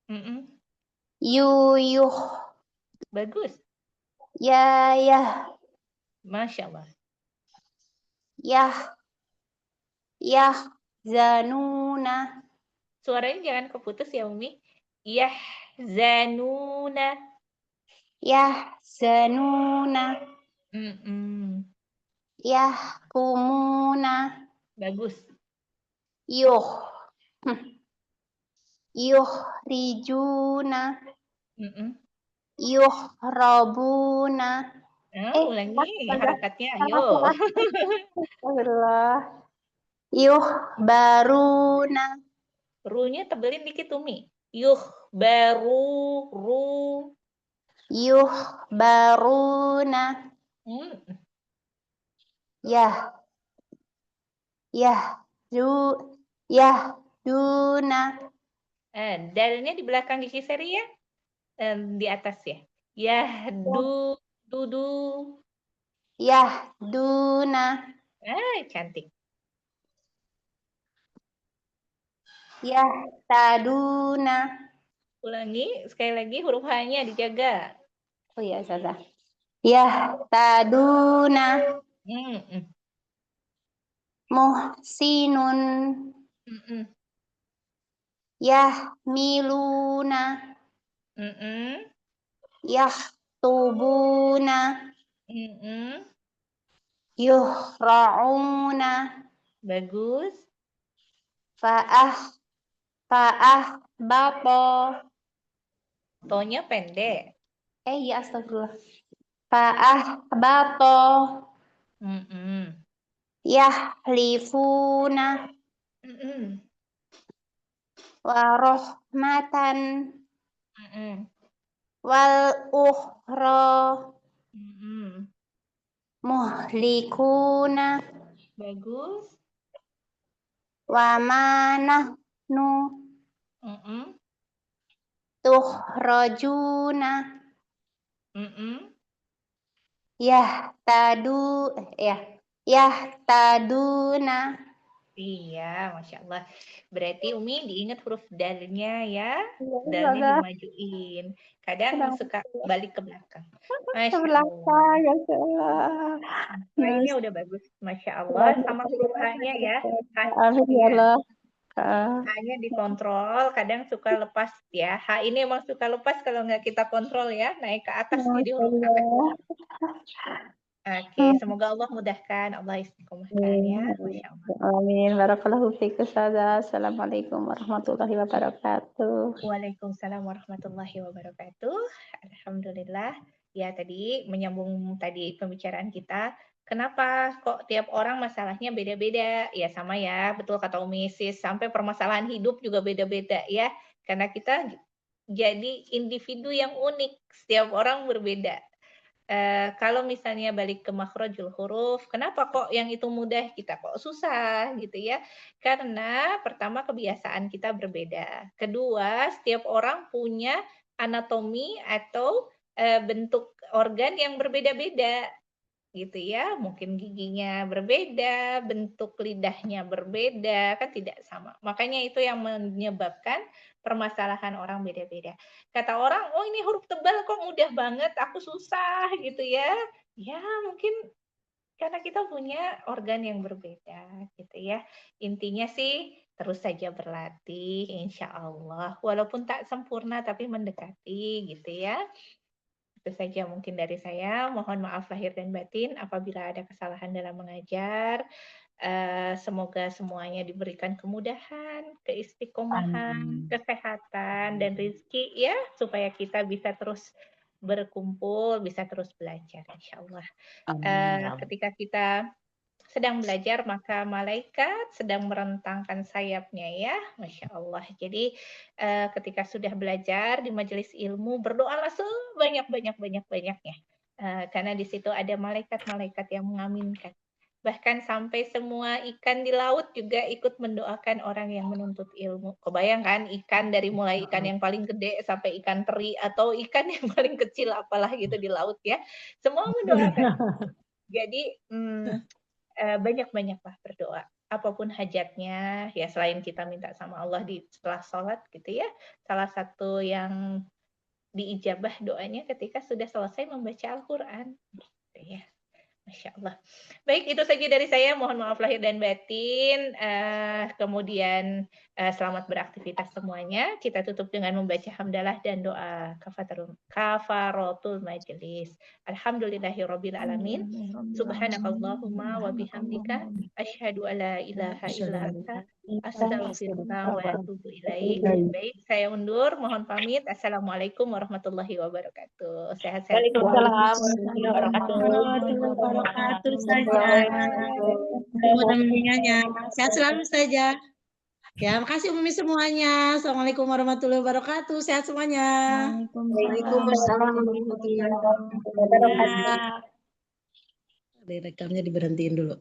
A: Mm-mm.
J: Yuh.
A: Bagus.
J: Ya.
A: Masya Allah.
J: Zanuna.
A: Suaranya jangan keputus ya, Umi. Yahzanuna.
J: Zanuna. Yahkumuna.
A: Bagus.
J: Yuhrijuna. Yuhrabuna.
A: Ulangi harakatnya, ayo.
J: Astagfirullah. Yuhbaruna.
A: Ru-nya tebelin dikit, Umi. Yuhbaru.
J: Yuhbaruna. Yahduna.
A: Dalnya di belakang gigi seri ya. di atas ya. Dudu.
J: Yahduna.
A: Cantik.
J: Yahtaduna.
A: Ulangi sekali lagi huruf H-nya dijaga.
J: Oh iya, Ustazah. Yahtaduna. Muhsinun. Yahmiluna. Yahtubuna. Yuhra'una.
A: Bagus.
J: Bato.
A: To-nya pendek.
J: Iya, astagfirullah. Bato. Yahlifuna. Warohmatan. Wal ukhra. Muhlikuna.
A: Bagus.
J: Wamanahnu. Tuhrajuna. Yahtaduna.
A: Iya, Masya Allah. Berarti Umi diingat huruf dalnya ya.
J: Iya,
A: Dalnya
J: Ustazah.
A: dimajuin. Kadang
J: Kenapa?
A: suka balik ke belakang. Masya
J: Belakang,
A: Allah.
J: Masya Allah.
A: Lainnya udah bagus. Masya Allah. Sama huruf H-nya ya.
J: Amin ya Allah.
A: H-nya dikontrol. Kadang suka lepas ya. H ini emang suka lepas kalau nggak kita kontrol ya. Naik ke atas jadi huruf H. Oke, semoga Allah mudahkan. Allah istiqomahkan ya. Masya Allah.
J: Amin. Barakallahu fiik, Ustazah. Assalamualaikum warahmatullahi wabarakatuh.
A: Waalaikumsalam warahmatullahi wabarakatuh. Alhamdulillah. Ya, tadi menyambung tadi pembicaraan kita. Kenapa kok tiap orang masalahnya beda-beda? Ya sama ya, betul kata Umi Sis. Sampai permasalahan hidup juga beda-beda ya. Karena kita jadi individu yang unik. Setiap orang berbeda. Kalau misalnya balik ke makhrajul huruf, kenapa kok yang itu mudah kita kok susah gitu ya? Karena pertama kebiasaan kita berbeda. Kedua, setiap orang punya anatomi atau bentuk organ yang berbeda-beda gitu ya. Mungkin giginya berbeda, bentuk lidahnya berbeda, kan tidak sama. Makanya itu yang menyebabkan permasalahan orang beda-beda. Kata orang, oh ini huruf tebal kok mudah banget, aku susah gitu ya. Ya mungkin karena kita punya organ yang berbeda gitu ya. Intinya sih terus saja berlatih insya Allah. Walaupun tak sempurna tapi mendekati gitu ya. Itu saja mungkin dari saya. Mohon maaf lahir dan batin apabila ada kesalahan dalam mengajar. Semoga semuanya diberikan kemudahan, keistiqomahan, kesehatan, dan rezeki ya, supaya kita bisa terus berkumpul, bisa terus belajar, insya Allah. Ketika kita sedang belajar, maka malaikat sedang merentangkan sayapnya ya, Masya Allah. Jadi ketika sudah belajar di majelis ilmu, berdoalah sebanyak-banyaknya. Karena di situ ada malaikat-malaikat yang mengaminkan. Bahkan sampai semua ikan di laut juga ikut mendoakan orang yang menuntut ilmu. Kebayang kan ikan dari mulai ikan yang paling gede sampai ikan teri atau ikan yang paling kecil apalah gitu di laut ya. Semua mendoakan. Jadi banyak-banyaklah berdoa. Apapun hajatnya, ya selain kita minta sama Allah setelah sholat gitu ya. Salah satu yang diijabah doanya ketika sudah selesai membaca Al-Quran. Gitu ya. Masya Allah. Baik, itu saja dari saya. Mohon maaf lahir dan batin. Kemudian selamat beraktivitas semuanya. Kita tutup dengan membaca hamdalah dan doa kafaratul majelis. Alhamdulillahirabbil alamin. Subhanakallahumma wa bihamdika asyhadu alla ilaha illa anta astaghfiruka wa atubu ilaik. Baik, saya undur. Mohon pamit. Assalamualaikum warahmatullahi wabarakatuh. Sehat-sehat.
H: Wabarakatuh saja. Sehat selalu saja. Ya, makasih Umi semuanya. Assalamualaikum warahmatullahi wabarakatuh. Sehat semuanya.
C: Waalaikumsalam warahmatullahi wabarakatuh.
H: Rekamnya diberhentiin dulu.